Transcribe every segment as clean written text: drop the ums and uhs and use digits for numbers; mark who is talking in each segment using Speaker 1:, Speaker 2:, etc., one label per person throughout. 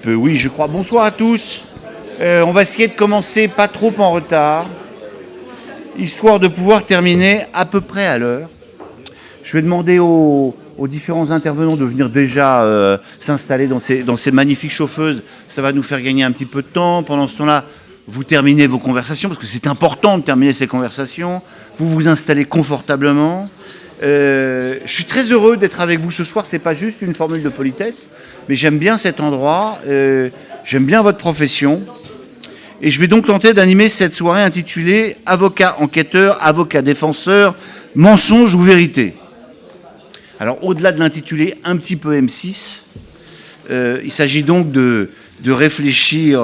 Speaker 1: Oui, je crois. Bonsoir à tous. On va essayer de commencer pas trop en retard, histoire de pouvoir terminer à peu près à l'heure. Je vais demander aux différents intervenants de venir déjà s'installer dans ces magnifiques chauffeuses. Ça va nous faire gagner un petit peu de temps. Pendant ce temps-là, vous terminez vos conversations, parce que c'est important de terminer ces conversations. Vous vous installez confortablement. Je suis très heureux d'être avec vous ce soir. C'est pas juste une formule de politesse, mais j'aime bien cet endroit. J'aime bien votre profession. Et je vais donc tenter d'animer cette soirée intitulée « Avocat enquêteur, avocat défenseur, mensonge ou vérité ». Alors, au-delà de l'intitulé un petit peu M6, il s'agit donc de réfléchir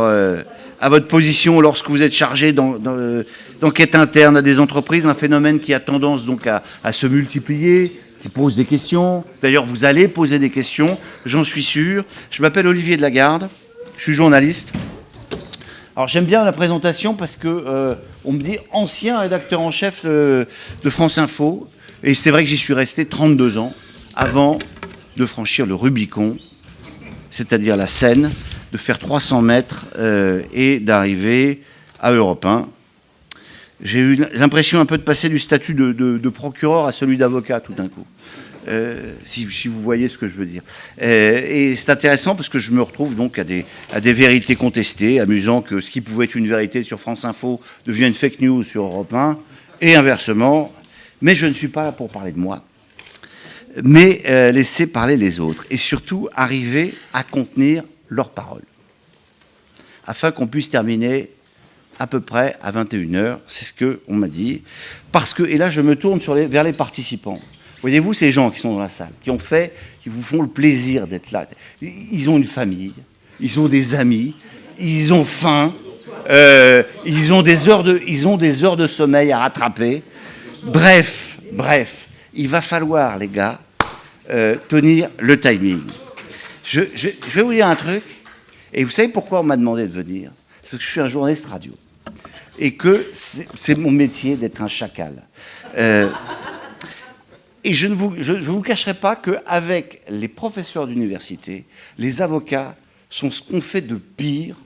Speaker 1: à votre position lorsque vous êtes chargé d'enquête interne à des entreprises, un phénomène qui a tendance donc à se multiplier, qui pose des questions. D'ailleurs, vous allez poser des questions, j'en suis sûr. Je m'appelle Olivier de Lagarde, je suis journaliste. Alors j'aime bien la présentation parce que on me dit ancien rédacteur en chef de France Info, et c'est vrai que j'y suis resté 32 ans avant de franchir le Rubicon, c'est-à-dire la Seine, de faire 300 mètres et d'arriver à Europe 1. J'ai eu l'impression un peu de passer du statut de procureur à celui d'avocat tout d'un coup. Si vous voyez ce que je veux dire. Et c'est intéressant parce que je me retrouve donc à des vérités contestées, amusant que ce qui pouvait être une vérité sur France Info devient une fake news sur Europe 1, et inversement. Mais je ne suis pas là pour parler de moi, mais laisser parler les autres, et surtout arriver à contenir leurs paroles, afin qu'on puisse terminer à peu près à 21h, c'est ce qu'on m'a dit. Parce que, et là je me tourne vers les participants. Voyez-vous ces gens qui sont dans la salle, qui vous font le plaisir d'être là. Ils ont une famille, ils ont des amis, ils ont faim, ils ont des heures de sommeil à rattraper. Bref, il va falloir, les gars, tenir le timing. Je vais vous dire un truc, et vous savez pourquoi on m'a demandé de venir ? C'est parce que je suis un journaliste radio, et que c'est mon métier d'être un chacal. Et je ne vous cacherai pas qu'avec les professeurs d'université, les avocats sont ce qu'on fait de pire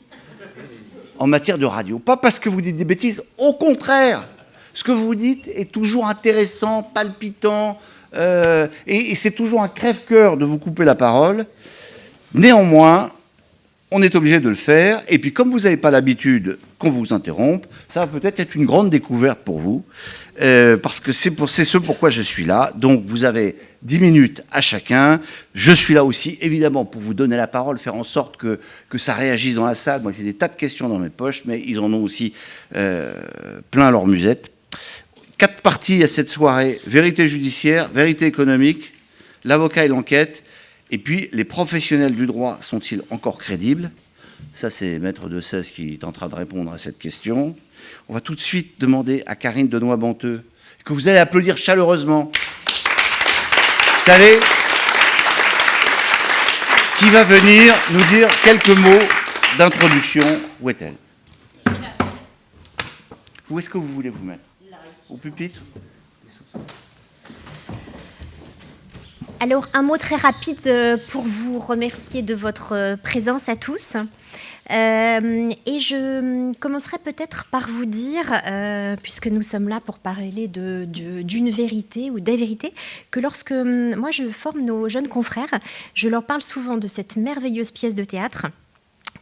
Speaker 1: en matière de radio. Pas parce que vous dites des bêtises, au contraire. Ce que vous dites est toujours intéressant, palpitant, et c'est toujours un crève-cœur de vous couper la parole. Néanmoins, on est obligé de le faire. Et puis, comme vous n'avez pas l'habitude qu'on vous interrompe, ça va peut-être être une grande découverte pour vous, parce que c'est ce pourquoi je suis là. Donc, vous avez 10 minutes à chacun. Je suis là aussi, évidemment, pour vous donner la parole, faire en sorte que ça réagisse dans la salle. Moi, j'ai des tas de questions dans mes poches, mais ils en ont aussi plein leur musette. 4 parties à cette soirée: vérité judiciaire, vérité économique, l'avocat et l'enquête. Et puis, les professionnels du droit sont-ils encore crédibles ? Ça, c'est Maître de Cesse qui est en train de répondre à cette question. On va tout de suite demander à Karine Denoy-Banteux, que vous allez applaudir chaleureusement. Vous savez, qui va venir nous dire quelques mots d'introduction. Où est-elle ? Où est-ce que vous voulez vous mettre ? Au pupitre ?
Speaker 2: Alors, un mot très rapide pour vous remercier de votre présence à tous. Et je commencerai peut-être par vous dire, puisque nous sommes là pour parler d'une vérité ou des vérités, que lorsque moi je forme nos jeunes confrères, je leur parle souvent de cette merveilleuse pièce de théâtre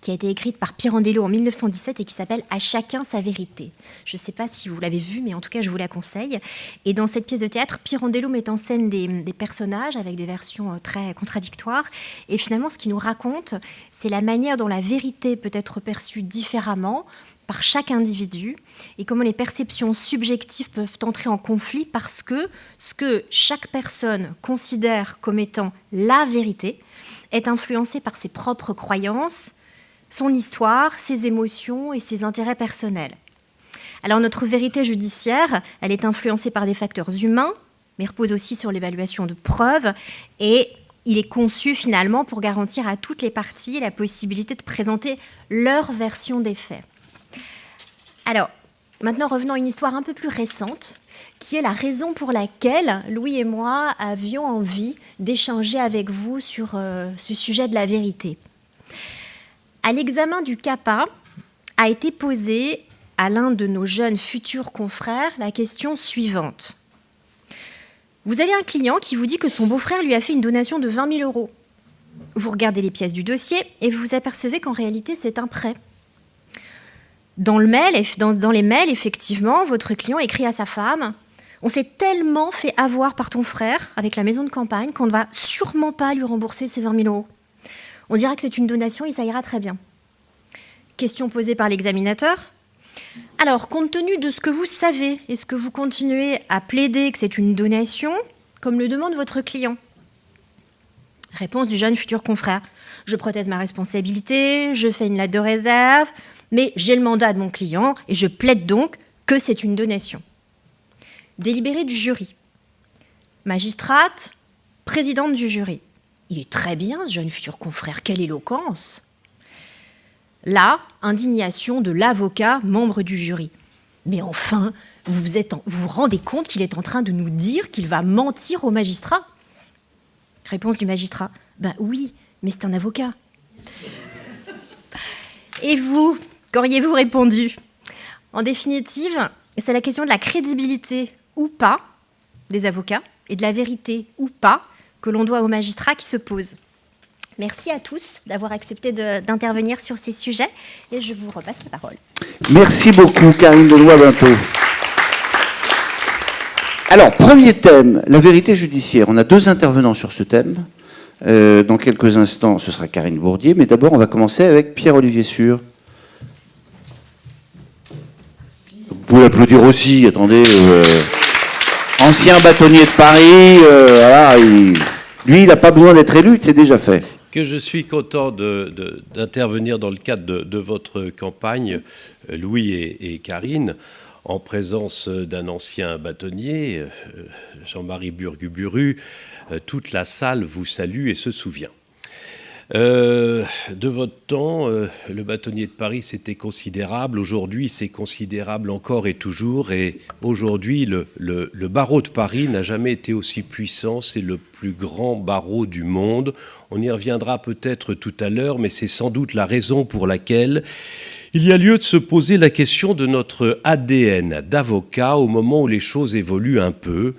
Speaker 2: qui a été écrite par Pirandello en 1917 et qui s'appelle « À chacun sa vérité ». Je ne sais pas si vous l'avez vue, mais en tout cas, je vous la conseille. Et dans cette pièce de théâtre, Pirandello met en scène des personnages avec des versions très contradictoires. Et finalement, ce qu'il nous raconte, c'est la manière dont la vérité peut être perçue différemment par chaque individu et comment les perceptions subjectives peuvent entrer en conflit parce que ce que chaque personne considère comme étant la vérité est influencé par ses propres croyances, son histoire, ses émotions et ses intérêts personnels. Alors notre vérité judiciaire, elle est influencée par des facteurs humains, mais repose aussi sur l'évaluation de preuves, et il est conçu finalement pour garantir à toutes les parties la possibilité de présenter leur version des faits. Alors, maintenant revenons à une histoire un peu plus récente, qui est la raison pour laquelle Louis et moi avions envie d'échanger avec vous sur ce sujet de la vérité. À l'examen du CAPA, a été posée à l'un de nos jeunes futurs confrères la question suivante. Vous avez un client qui vous dit que son beau-frère lui a fait une donation de 20 000 €. Vous regardez les pièces du dossier et vous vous apercevez qu'en réalité, c'est un prêt. Dans les mails, effectivement, votre client écrit à sa femme « On s'est tellement fait avoir par ton frère avec la maison de campagne qu'on ne va sûrement pas lui rembourser ses 20 000 €. On dira que c'est une donation et ça ira très bien. » Question posée par l'examinateur. Alors, compte tenu de ce que vous savez, est-ce que vous continuez à plaider que c'est une donation, comme le demande votre client ? Réponse du jeune futur confrère. Je prothèse ma responsabilité, je fais une lettre de réserve, mais j'ai le mandat de mon client et je plaide donc que c'est une donation. Délibéré du jury. Magistrate, présidente du jury. Il est très bien, ce jeune futur confrère, quelle éloquence ! Là, indignation de l'avocat, membre du jury. Mais enfin, vous vous rendez compte qu'il est en train de nous dire qu'il va mentir au magistrat ? Réponse du magistrat. Ben oui, mais c'est un avocat. Et vous, qu'auriez-vous répondu ? En définitive, c'est la question de la crédibilité ou pas des avocats et de la vérité ou pas que l'on doit au magistrat qui se pose. Merci à tous d'avoir accepté d'intervenir sur ces sujets et je vous repasse la parole.
Speaker 1: Merci beaucoup, Karine Benoît-Binteau. Alors, premier thème, la vérité judiciaire. On a 2 intervenants sur ce thème. Dans quelques instants, ce sera Karine Bourdier, mais d'abord, on va commencer avec Pierre-Olivier Sûr. Vous pouvez l'applaudir aussi, attendez. Ancien bâtonnier de Paris, voilà, lui, il n'a pas besoin d'être élu, c'est déjà fait.
Speaker 3: Que je suis content d'intervenir dans le cadre de votre campagne, Louis et Karine, en présence d'un ancien bâtonnier, Jean-Marie Burguburu. Toute la salle vous salue et se souvient. De votre temps, le bâtonnier de Paris, c'était considérable. Aujourd'hui, c'est considérable encore et toujours. Et aujourd'hui, le barreau de Paris n'a jamais été aussi puissant. C'est le plus grand barreau du monde. On y reviendra peut-être tout à l'heure, mais c'est sans doute la raison pour laquelle il y a lieu de se poser la question de notre ADN d'avocat au moment où les choses évoluent un peu,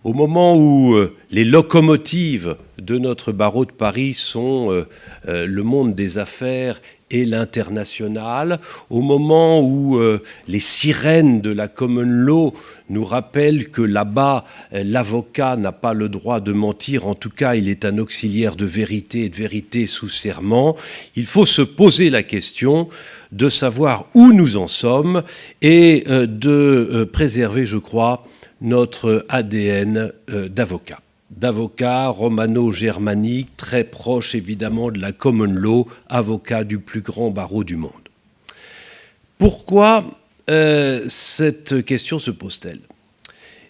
Speaker 3: au moment où les locomotives de notre barreau de Paris sont le monde des affaires et l'international, au moment où les sirènes de la common law nous rappellent que là-bas, l'avocat n'a pas le droit de mentir, en tout cas, il est un auxiliaire de vérité et de vérité sous serment. Il faut se poser la question de savoir où nous en sommes et de préserver, je crois, notre ADN d'avocat romano-germanique, très proche évidemment de la common law, avocat du plus grand barreau du monde. Pourquoi cette question se pose-t-elle ?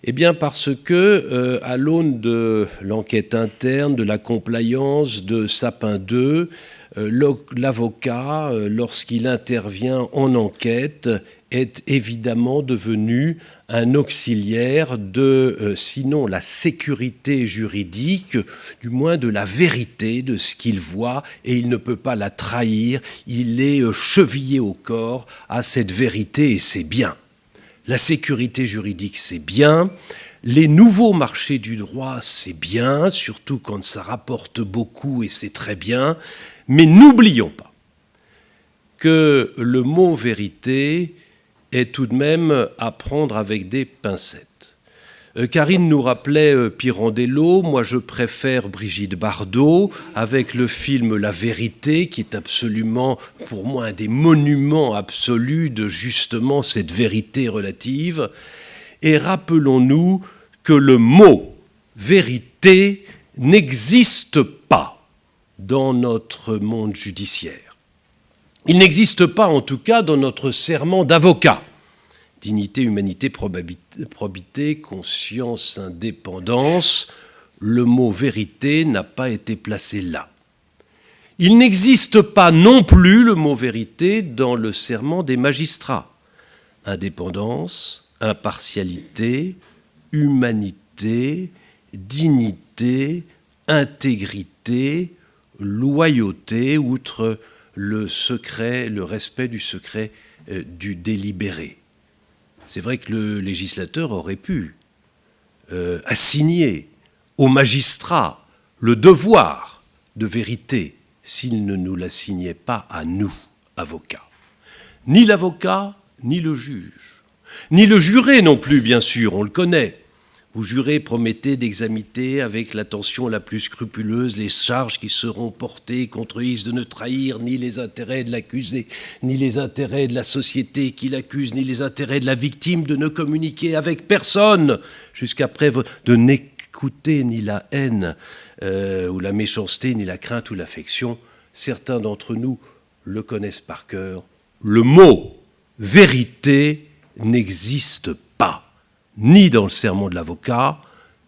Speaker 3: Eh bien parce que, à l'aune de l'enquête interne, de la compliance, de Sapin 2, l'avocat, lorsqu'il intervient en enquête, est évidemment devenu un auxiliaire de, sinon la sécurité juridique, du moins de la vérité de ce qu'il voit, et il ne peut pas la trahir, il est chevillé au corps à cette vérité, et c'est bien. La sécurité juridique, c'est bien. Les nouveaux marchés du droit, c'est bien, surtout quand ça rapporte beaucoup, et c'est très bien. Mais n'oublions pas que le mot vérité est tout de même à prendre avec des pincettes. Karine nous rappelait Pirandello, moi je préfère Brigitte Bardot, avec le film La Vérité, qui est absolument, pour moi, un des monuments absolus de justement cette vérité relative. Et rappelons-nous que le mot vérité n'existe pas dans notre monde judiciaire. Il n'existe pas, en tout cas, dans notre serment d'avocat. Dignité, humanité, probité, conscience, indépendance. Le mot vérité n'a pas été placé là. Il n'existe pas non plus le mot vérité dans le serment des magistrats. Indépendance, impartialité, humanité, dignité, intégrité, loyauté, outre le secret, le respect du secret du délibéré. C'est vrai que le législateur aurait pu assigner aux magistrats le devoir de vérité s'il ne nous l'assignait pas à nous, avocats. Ni l'avocat, ni le juge, ni le juré non plus, bien sûr, on le connaît. Vous jurez, promettez d'examiner avec l'attention la plus scrupuleuse les charges qui seront portées contre Is de ne trahir ni les intérêts de l'accusé, ni les intérêts de la société qui l'accuse, ni les intérêts de la victime, de ne communiquer avec personne, jusqu'à preuve de n'écouter ni la haine ou la méchanceté, ni la crainte ou l'affection. Certains d'entre nous le connaissent par cœur. Le mot « vérité » n'existe pas, ni dans le sermon de l'avocat,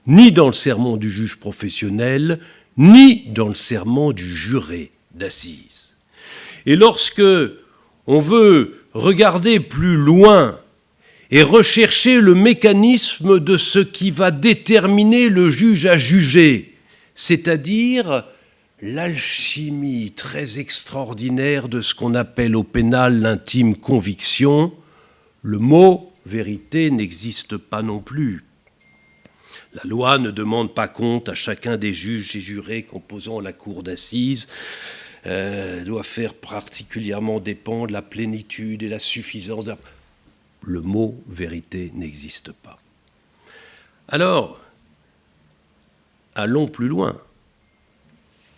Speaker 3: ni dans le sermon du juge professionnel, ni dans le sermon du juré d'assises. Et lorsque on veut regarder plus loin et rechercher le mécanisme de ce qui va déterminer le juge à juger, c'est-à-dire l'alchimie très extraordinaire de ce qu'on appelle au pénal l'intime conviction, le mot « vérité » n'existe pas non plus. La loi ne demande pas compte à chacun des juges et jurés composant la cour d'assises, doit faire particulièrement dépendre la plénitude et la suffisance. Le mot « vérité » n'existe pas. Alors, allons plus loin.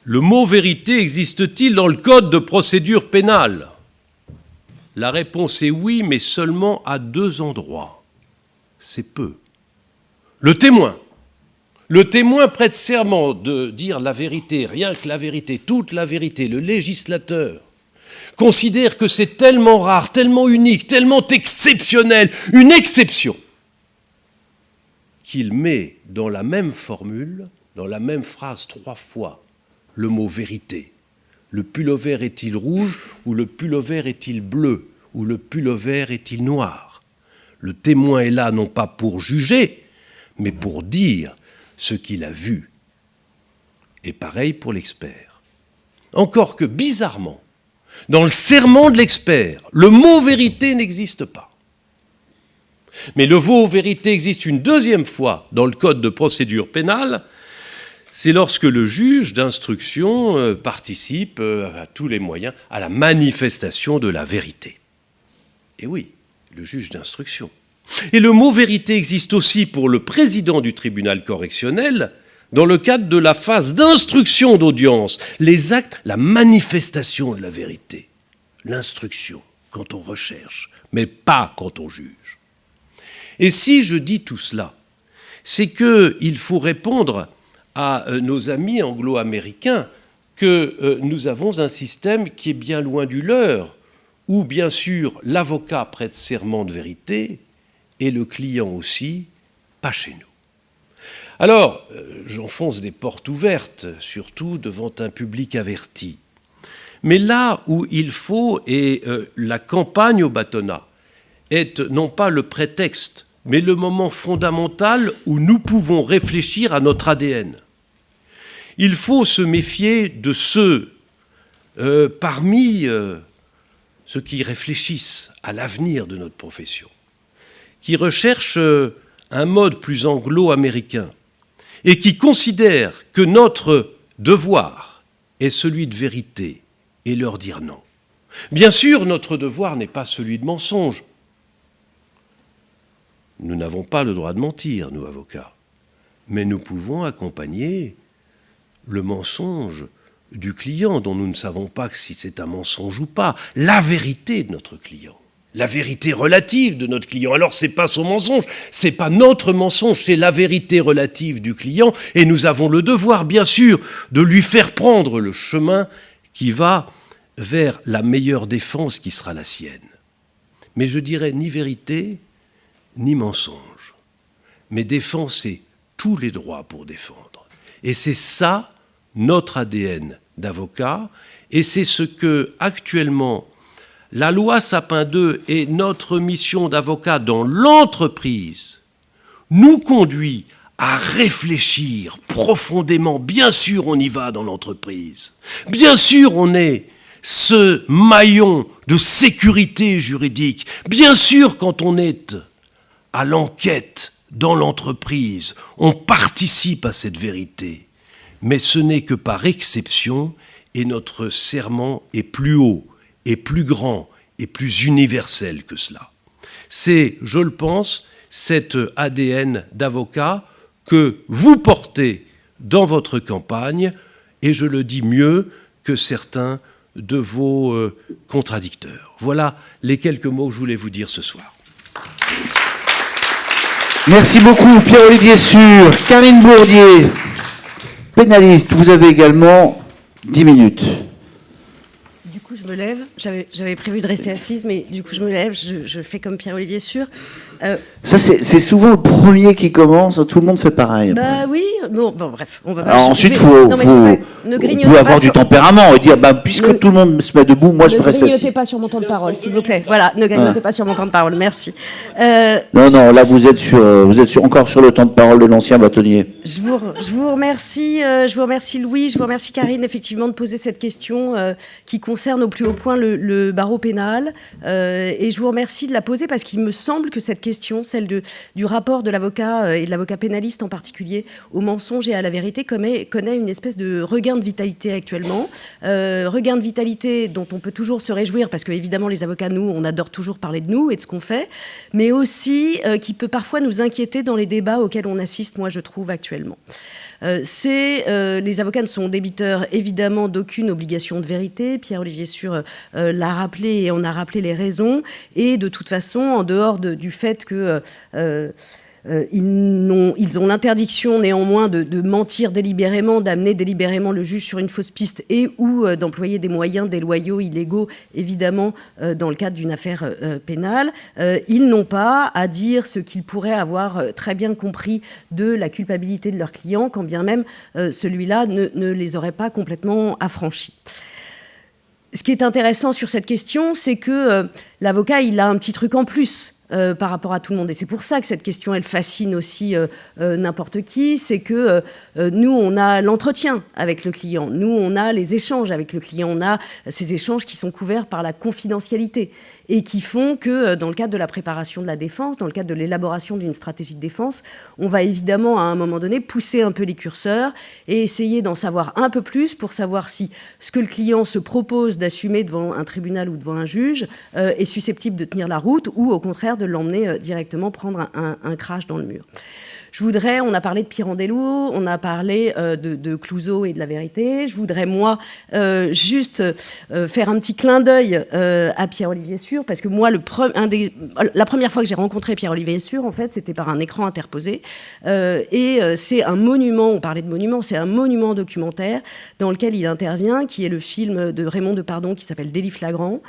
Speaker 3: Le mot « vérité » existe-t-il dans le Code de procédure pénale ? La réponse est oui, mais seulement à 2 endroits. C'est peu. Le témoin. Le témoin prête serment de dire la vérité, rien que la vérité, toute la vérité. Le législateur considère que c'est tellement rare, tellement unique, tellement exceptionnel, une exception, qu'il met dans la même formule, dans la même phrase 3 fois, le mot « vérité ». Le pullover est-il rouge ou le pullover est-il bleu ou le pullover est-il noir? Le témoin est là non pas pour juger, mais pour dire ce qu'il a vu. Et pareil pour l'expert. Encore que, bizarrement, dans le serment de l'expert, le mot « vérité » n'existe pas. Mais le mot « vérité » existe une 2e fois dans le Code de procédure pénale. C'est lorsque le juge d'instruction participe à tous les moyens à la manifestation de la vérité. Et oui, le juge d'instruction. Et le mot « vérité » existe aussi pour le président du tribunal correctionnel dans le cadre de la phase d'instruction d'audience, les actes, la manifestation de la vérité, l'instruction quand on recherche, mais pas quand on juge. Et si je dis tout cela, c'est qu'il faut répondre à nos amis anglo-américains que nous avons un système qui est bien loin du leur, où bien sûr l'avocat prête serment de vérité et le client aussi, pas chez nous. Alors, j'enfonce des portes ouvertes, surtout devant un public averti. Mais là où il faut, et la campagne au bâtonnat est non pas le prétexte, mais le moment fondamental où nous pouvons réfléchir à notre ADN. Il faut se méfier de ceux parmi ceux qui réfléchissent à l'avenir de notre profession, qui recherchent un mode plus anglo-américain et qui considèrent que notre devoir est celui de vérité et leur dire non. Bien sûr, notre devoir n'est pas celui de mensonge. Nous n'avons pas le droit de mentir, nous, avocats. Mais nous pouvons accompagner le mensonge du client, dont nous ne savons pas si c'est un mensonge ou pas, la vérité de notre client, la vérité relative de notre client. Alors, ce n'est pas son mensonge, ce n'est pas notre mensonge, c'est la vérité relative du client, et nous avons le devoir, bien sûr, de lui faire prendre le chemin qui va vers la meilleure défense qui sera la sienne. Mais je dirais ni vérité, ni mensonge, mais défenser tous les droits pour défendre. Et c'est ça, notre ADN d'avocat, et c'est ce que, actuellement, la loi Sapin II et notre mission d'avocat dans l'entreprise nous conduit à réfléchir profondément. Bien sûr, on y va dans l'entreprise. Bien sûr, on est ce maillon de sécurité juridique. Bien sûr, quand on est à l'enquête dans l'entreprise, on participe à cette vérité, mais ce n'est que par exception, et notre serment est plus haut, et plus grand, et plus universel que cela. C'est, je le pense, cet ADN d'avocat que vous portez dans votre campagne, et je le dis mieux que certains de vos contradicteurs. Voilà les quelques mots que je voulais vous dire ce soir.
Speaker 1: Merci beaucoup, Pierre-Olivier Sûr. Karine Bourdier, pénaliste, vous avez également 10 minutes.
Speaker 4: Du coup, je me lève. J'avais prévu de rester assise, mais du coup, je me lève. Je fais comme Pierre-Olivier Sûr.
Speaker 1: Ça, c'est souvent le premier qui commence. Tout le monde fait pareil.
Speaker 4: Bah oui. Bon, bref, on va.
Speaker 1: Alors ensuite, vous pouvez avoir du tempérament et dire, puisque tout le monde se met debout, moi je reste assis.
Speaker 4: Ne grignotez pas sur mon temps de parole, s'il vous plaît. Voilà, ne grignotez pas sur mon temps de parole. Merci.
Speaker 1: Non, là vous êtes encore sur le temps de parole de l'ancien bâtonnier.
Speaker 4: Je vous remercie. Je vous remercie Louis. Je vous remercie Karine, effectivement, de poser cette question qui concerne au plus haut point le barreau pénal. Et je vous remercie de la poser parce qu'il me semble que cette question, celle du rapport de l'avocat et de l'avocat pénaliste en particulier au mensonge et à la vérité, connaît une espèce de regain de vitalité actuellement. Regain de vitalité dont on peut toujours se réjouir parce que évidemment les avocats, nous, on adore toujours parler de nous et de ce qu'on fait, mais aussi qui peut parfois nous inquiéter dans les débats auxquels on assiste, moi je trouve actuellement. Les avocats ne sont débiteurs évidemment d'aucune obligation de vérité. Pierre-Olivier Sûr l'a rappelé et on a rappelé les raisons. Et de toute façon, en dehors du fait que ils ont l'interdiction néanmoins de mentir délibérément, d'amener délibérément le juge sur une fausse piste et ou d'employer des moyens déloyaux, illégaux, évidemment, dans le cadre d'une affaire pénale. Ils n'ont pas à dire ce qu'ils pourraient avoir très bien compris de la culpabilité de leur client, quand bien même celui-là ne les aurait pas complètement affranchis. Ce qui est intéressant sur cette question, c'est que l'avocat, il a un petit truc en plus par rapport à tout le monde. Et c'est pour ça que cette question, elle fascine aussi n'importe qui. C'est que nous, on a l'entretien avec le client. Nous, on a les échanges avec le client. On a ces échanges qui sont couverts par la confidentialité et qui font que dans le cadre de la préparation de la défense, dans le cadre de l'élaboration d'une stratégie de défense, on va évidemment à un moment donné pousser un peu les curseurs et essayer d'en savoir un peu plus pour savoir si ce que le client se propose d'assumer devant un tribunal ou devant un juge est susceptible de tenir la route ou au contraire de l'emmener directement prendre un crash dans le mur. On a parlé de Pirandello, on a parlé de Clouzot et de la vérité. Je voudrais, moi, juste faire un petit clin d'œil à Pierre-Olivier Sûr, parce que moi, la première fois que j'ai rencontré Pierre-Olivier Sûr, en fait, c'était par un écran interposé. C'est un monument, on parlait de monument, c'est un monument documentaire dans lequel il intervient, qui est le film de Raymond Depardon qui s'appelle Délit flagrant,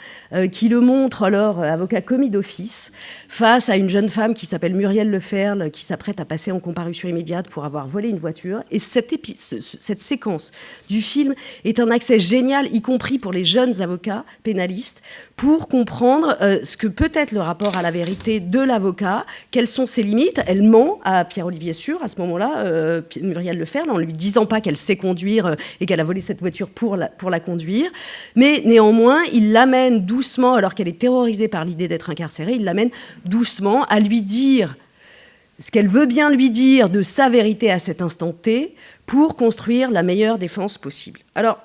Speaker 4: qui le montre alors avocat commis d'office face à une jeune femme qui s'appelle Muriel Leferle, qui s'apprête à passer en comparution immédiate pour avoir volé une voiture. Et cette séquence du film est un accès génial, y compris pour les jeunes avocats pénalistes, pour comprendre ce que peut être le rapport à la vérité de l'avocat, quelles sont ses limites. Elle ment à Pierre-Olivier Sûr, à ce moment-là, Muriel Leferle, en lui disant pas qu'elle sait conduire et qu'elle a volé cette voiture pour la conduire. Mais néanmoins, il l'amène doucement, alors qu'elle est terrorisée par l'idée d'être incarcérée, il l'amène doucement à lui dire ce qu'elle veut bien lui dire de sa vérité à cet instant T pour construire la meilleure défense possible. Alors,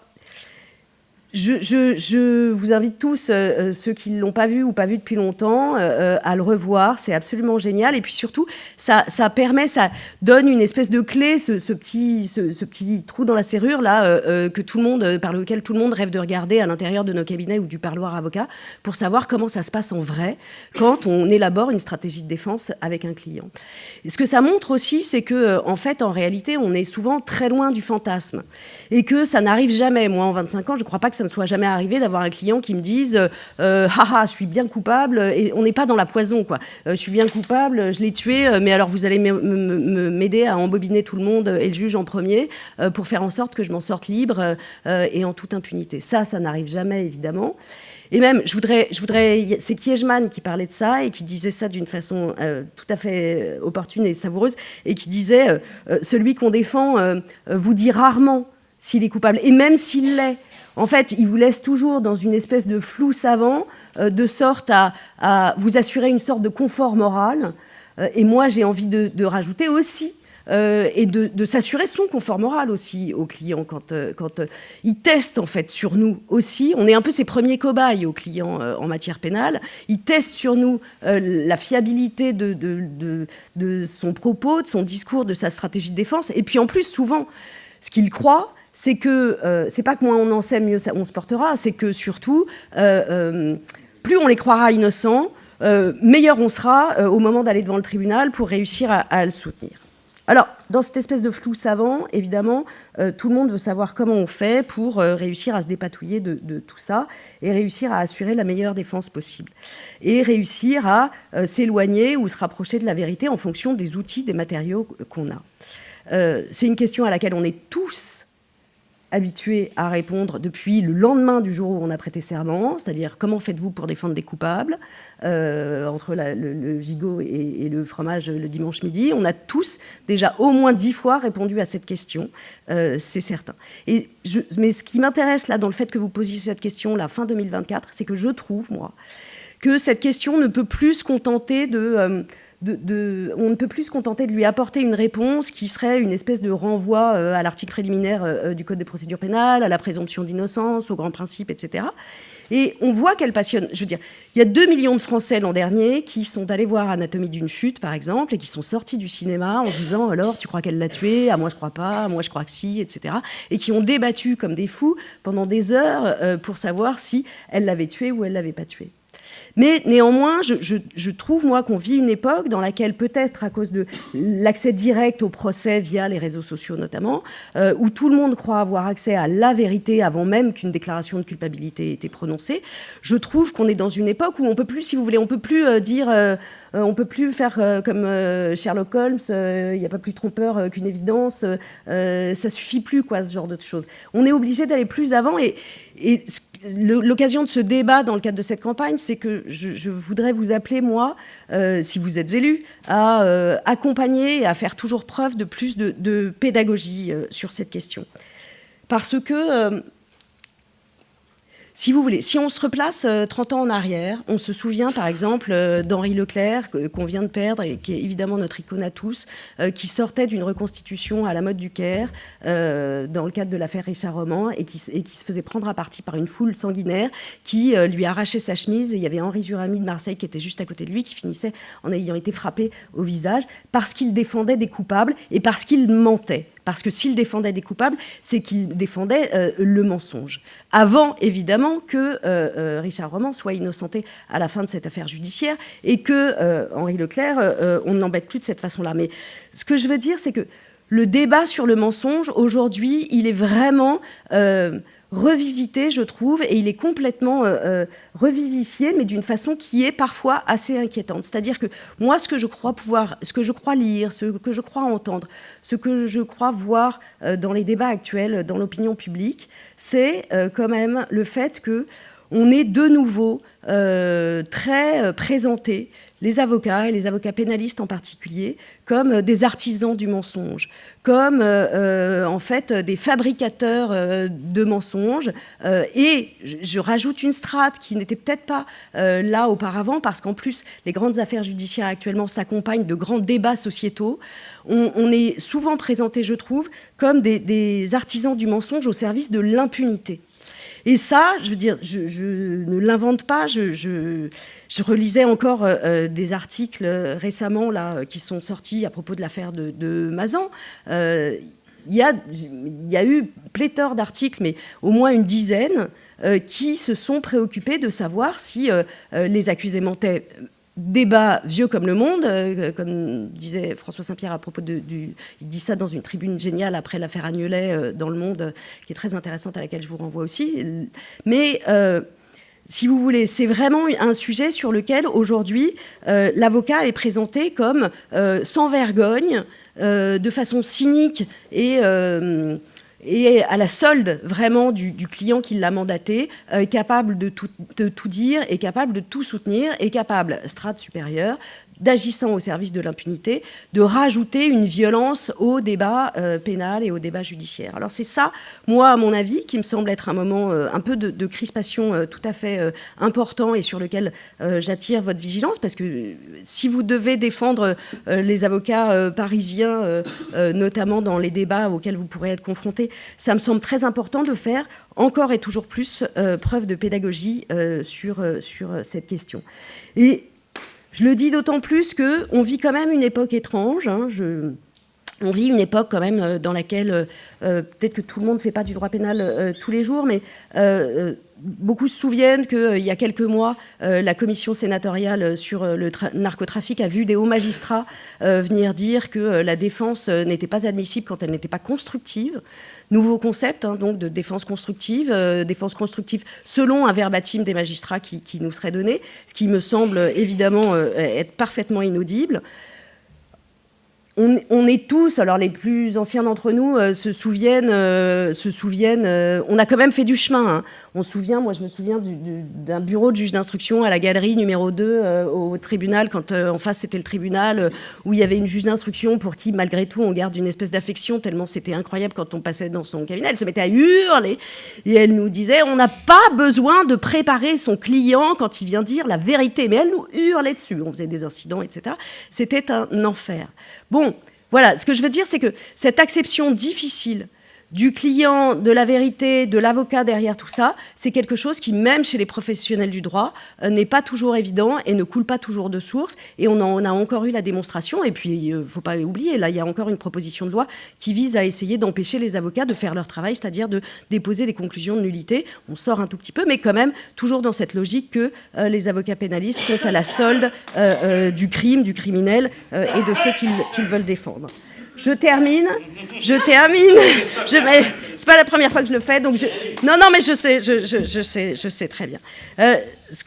Speaker 4: je vous invite tous, ceux qui ne l'ont pas vu ou pas vu depuis longtemps, à le revoir. C'est absolument génial. Et puis surtout, ça donne une espèce de clé, ce petit trou dans la serrure là, par lequel tout le monde rêve de regarder à l'intérieur de nos cabinets ou du parloir avocat, pour savoir comment ça se passe en vrai quand on élabore une stratégie de défense avec un client. Et ce que ça montre aussi, c'est que en fait, en réalité, on est souvent très loin du fantasme et que ça n'arrive jamais. Moi, en 25 ans, je ne crois pas que ça ne soit jamais arrivé d'avoir un client qui me dise haha, je suis bien coupable, et on n'est pas dans la poison, quoi. Je suis bien coupable, je l'ai tué, mais alors vous allez m'aider à embobiner tout le monde et le juge en premier pour faire en sorte que je m'en sorte libre et en toute impunité. Ça n'arrive jamais, évidemment. Et même, c'est Kiechman qui parlait de ça et qui disait ça d'une façon tout à fait opportune et savoureuse, et qui disait celui qu'on défend vous dit rarement s'il est coupable, et même s'il l'est, En fait, il vous laisse toujours dans une espèce de flou savant, de sorte à vous assurer une sorte de confort moral. Et moi, j'ai envie de rajouter aussi, et de s'assurer son confort moral aussi aux clients quand ils testent en fait sur nous aussi. On est un peu ses premiers cobayes aux clients en matière pénale. Ils testent sur nous la fiabilité de son propos, de son discours, de sa stratégie de défense. Et puis en plus, souvent, ce qu'ils croient, c'est que c'est pas que moins on en sait, mieux on se portera. C'est que surtout, plus on les croira innocents, meilleur on sera au moment d'aller devant le tribunal pour réussir à le soutenir. Alors, dans cette espèce de flou savant, évidemment, tout le monde veut savoir comment on fait pour réussir à se dépatouiller de tout ça et réussir à assurer la meilleure défense possible. Et réussir à s'éloigner ou se rapprocher de la vérité en fonction des outils, des matériaux qu'on a. C'est une question à laquelle on est tous habitués à répondre depuis le lendemain du jour où on a prêté serment, c'est-à-dire comment faites-vous pour défendre des coupables entre le gigot et le fromage le dimanche midi. On a tous déjà au moins 10 fois répondu à cette question, c'est certain. Mais ce qui m'intéresse là dans le fait que vous posiez cette question la fin 2024, c'est que je trouve, moi, que cette question ne peut plus se contenter on ne peut plus se contenter de lui apporter une réponse qui serait une espèce de renvoi à l'article préliminaire du Code de procédure pénale, à la présomption d'innocence, aux grands principes, etc. Et on voit qu'elle passionne. Je veux dire, il y a 2 millions de Français l'an dernier qui sont allés voir Anatomie d'une chute, par exemple, et qui sont sortis du cinéma en se disant « Alors, tu crois qu'elle l'a tué ? Ah, moi, je crois pas. Moi, je crois que si, etc. » Et qui ont débattu comme des fous pendant des heures pour savoir si elle l'avait tué ou elle l'avait pas tué. Mais néanmoins, je trouve, moi, qu'on vit une époque dans laquelle, peut-être à cause de l'accès direct au procès via les réseaux sociaux notamment, où tout le monde croit avoir accès à la vérité avant même qu'une déclaration de culpabilité ait été prononcée, je trouve qu'on est dans une époque où on peut plus, si vous voulez, on peut plus on peut plus faire comme Sherlock Holmes, il n'y a pas plus trompeur qu'une évidence, ça suffit plus, quoi, ce genre de choses. On est obligé d'aller plus avant et l'occasion de ce débat dans le cadre de cette campagne, c'est que je voudrais vous appeler, moi, si vous êtes élu, à accompagner et à faire toujours preuve de plus de pédagogie sur cette question. Parce que, si vous voulez, si on se replace 30 ans en arrière, on se souvient par exemple d'Henri Leclerc, qu'on vient de perdre et qui est évidemment notre icône à tous, qui sortait d'une reconstitution à la mode du Caire dans le cadre de l'affaire Richard Roman et qui se faisait prendre à partie par une foule sanguinaire qui lui arrachait sa chemise. Et il y avait Henri Juramy de Marseille qui était juste à côté de lui, qui finissait en ayant été frappé au visage parce qu'il défendait des coupables et parce qu'il mentait. Parce que s'il défendait des coupables, c'est qu'il défendait le mensonge. Avant, évidemment, que Richard Roman soit innocenté à la fin de cette affaire judiciaire et que Henri Leclerc, on ne l'embête plus de cette façon-là. Mais ce que je veux dire, c'est que le débat sur le mensonge, aujourd'hui, il est vraiment revisité, je trouve, et il est complètement revivifié, mais d'une façon qui est parfois assez inquiétante. C'est-à-dire que moi, ce que je crois lire, ce que je crois entendre, ce que je crois voir dans les débats actuels, dans l'opinion publique, c'est quand même le fait qu'on est de nouveau très présenté, les avocats et les avocats pénalistes en particulier, comme des artisans du mensonge, comme en fait des fabricateurs de mensonges. Et je rajoute une strate qui n'était peut-être pas là auparavant, parce qu'en plus, les grandes affaires judiciaires actuellement s'accompagnent de grands débats sociétaux. On est souvent présenté, je trouve, comme des artisans du mensonge au service de l'impunité. Et ça, je veux dire, je ne l'invente pas. Je relisais encore des articles récemment là, qui sont sortis à propos de l'affaire de Mazan. Il y a eu pléthore d'articles, mais au moins une dizaine, qui se sont préoccupés de savoir si les accusés mentaient. Débat vieux comme le monde, comme disait François Saint-Pierre à propos il dit ça dans une tribune géniale après l'affaire Agnelet dans Le Monde, qui est très intéressante, à laquelle je vous renvoie aussi. Mais si vous voulez, c'est vraiment un sujet sur lequel aujourd'hui l'avocat est présenté comme sans vergogne, de façon cynique et à la solde vraiment du client qui l'a mandaté, capable de tout dire et capable de tout soutenir et capable, strate supérieure, d'agissant au service de l'impunité, de rajouter une violence au débat pénal et au débat judiciaire. Alors c'est ça, moi, à mon avis, qui me semble être un moment un peu de crispation tout à fait important et sur lequel j'attire votre vigilance, parce que si vous devez défendre les avocats parisiens, notamment dans les débats auxquels vous pourrez être confrontés, ça me semble très important de faire encore et toujours plus preuve de pédagogie sur cette question. Et je le dis d'autant plus qu'on vit quand même une époque étrange. On vit une époque quand même dans laquelle, peut-être que tout le monde ne fait pas du droit pénal tous les jours, mais beaucoup se souviennent qu'il y a quelques mois, la commission sénatoriale sur le narcotrafic a vu des hauts magistrats venir dire que la défense n'était pas admissible quand elle n'était pas constructive. Nouveau concept, donc, de défense constructive selon un verbatim des magistrats qui nous serait donné, ce qui me semble évidemment être parfaitement inaudible. On est tous, alors les plus anciens d'entre nous se souviennent, on a quand même fait du chemin. Moi je me souviens d'un bureau de juge d'instruction à la galerie numéro 2 au tribunal, quand en face c'était le tribunal, où il y avait une juge d'instruction pour qui, malgré tout, on garde une espèce d'affection, tellement c'était incroyable quand on passait dans son cabinet. Elle se mettait à hurler et elle nous disait, on n'a pas besoin de préparer son client quand il vient dire la vérité. Mais elle nous hurlait dessus, on faisait des incidents, etc. C'était un enfer. Bon, voilà, ce que je veux dire, c'est que cette acception difficile du client, de la vérité, de l'avocat derrière tout ça, c'est quelque chose qui, même chez les professionnels du droit, n'est pas toujours évident et ne coule pas toujours de source. Et on a encore eu la démonstration. Et puis, il ne faut pas oublier, là, il y a encore une proposition de loi qui vise à essayer d'empêcher les avocats de faire leur travail, c'est-à-dire de déposer des conclusions de nullité. On sort un tout petit peu, mais quand même, toujours dans cette logique que les avocats pénalistes sont à la solde du crime, du criminel et de ceux qu'ils veulent défendre. Je termine. C'est pas la première fois que je le fais, donc non, mais je sais très bien. Ce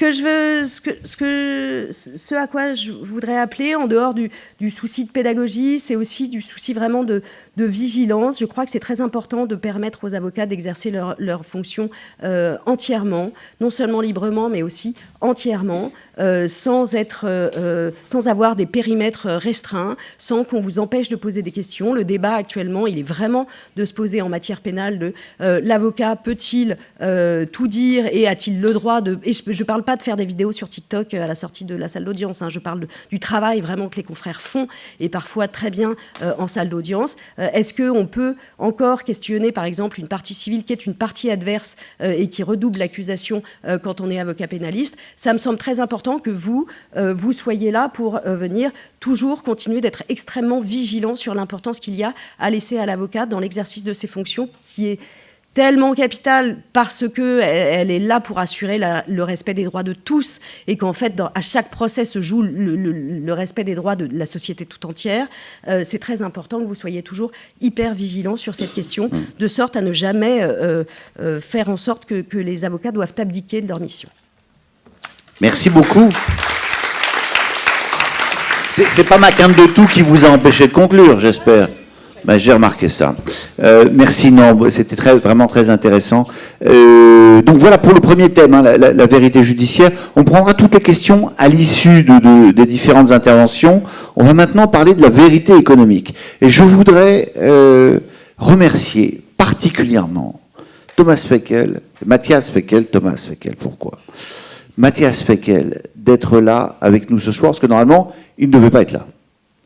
Speaker 4: à quoi je voudrais appeler, en dehors du souci de pédagogie, c'est aussi du souci vraiment de vigilance. Je crois que c'est très important de permettre aux avocats d'exercer leur fonction entièrement, non seulement librement, mais aussi entièrement, sans avoir des périmètres restreints, sans qu'on vous empêche de poser des questions. Le débat actuellement, il est vraiment de se poser en matière pénale de l'avocat peut-il tout dire et a-t-il le droit de... Et je parle pas de faire des vidéos sur TikTok à la sortie de la salle d'audience, je parle du travail vraiment que les confrères font et parfois très bien en salle d'audience. Est-ce qu'on peut encore questionner par exemple une partie civile qui est une partie adverse et qui redouble l'accusation quand on est avocat pénaliste? Ça me semble très important que vous soyez là pour venir toujours continuer d'être extrêmement vigilant sur l'importance qu'il y a à laisser à l'avocat dans l'exercice de ses fonctions, qui est tellement capitale parce qu'elle est là pour assurer le respect des droits de tous et qu'en fait, à chaque procès se joue le respect des droits de la société tout entière. C'est très important que vous soyez toujours hyper vigilants sur cette question, de sorte à ne jamais faire en sorte que les avocats doivent abdiquer de leur mission.
Speaker 1: Merci beaucoup. C'est pas ma quinte de tout qui vous a empêché de conclure, j'espère. Ben, j'ai remarqué ça. Merci, non, c'était vraiment très intéressant. Donc voilà pour le premier thème, la vérité judiciaire. On prendra toutes les questions à l'issue des différentes interventions. On va maintenant parler de la vérité économique. Et je voudrais remercier particulièrement Thomas Feckel, Mathias Feckel, Thomas Feckel, pourquoi Mathias Feckel d'être là avec nous ce soir, parce que normalement, il ne devait pas être là.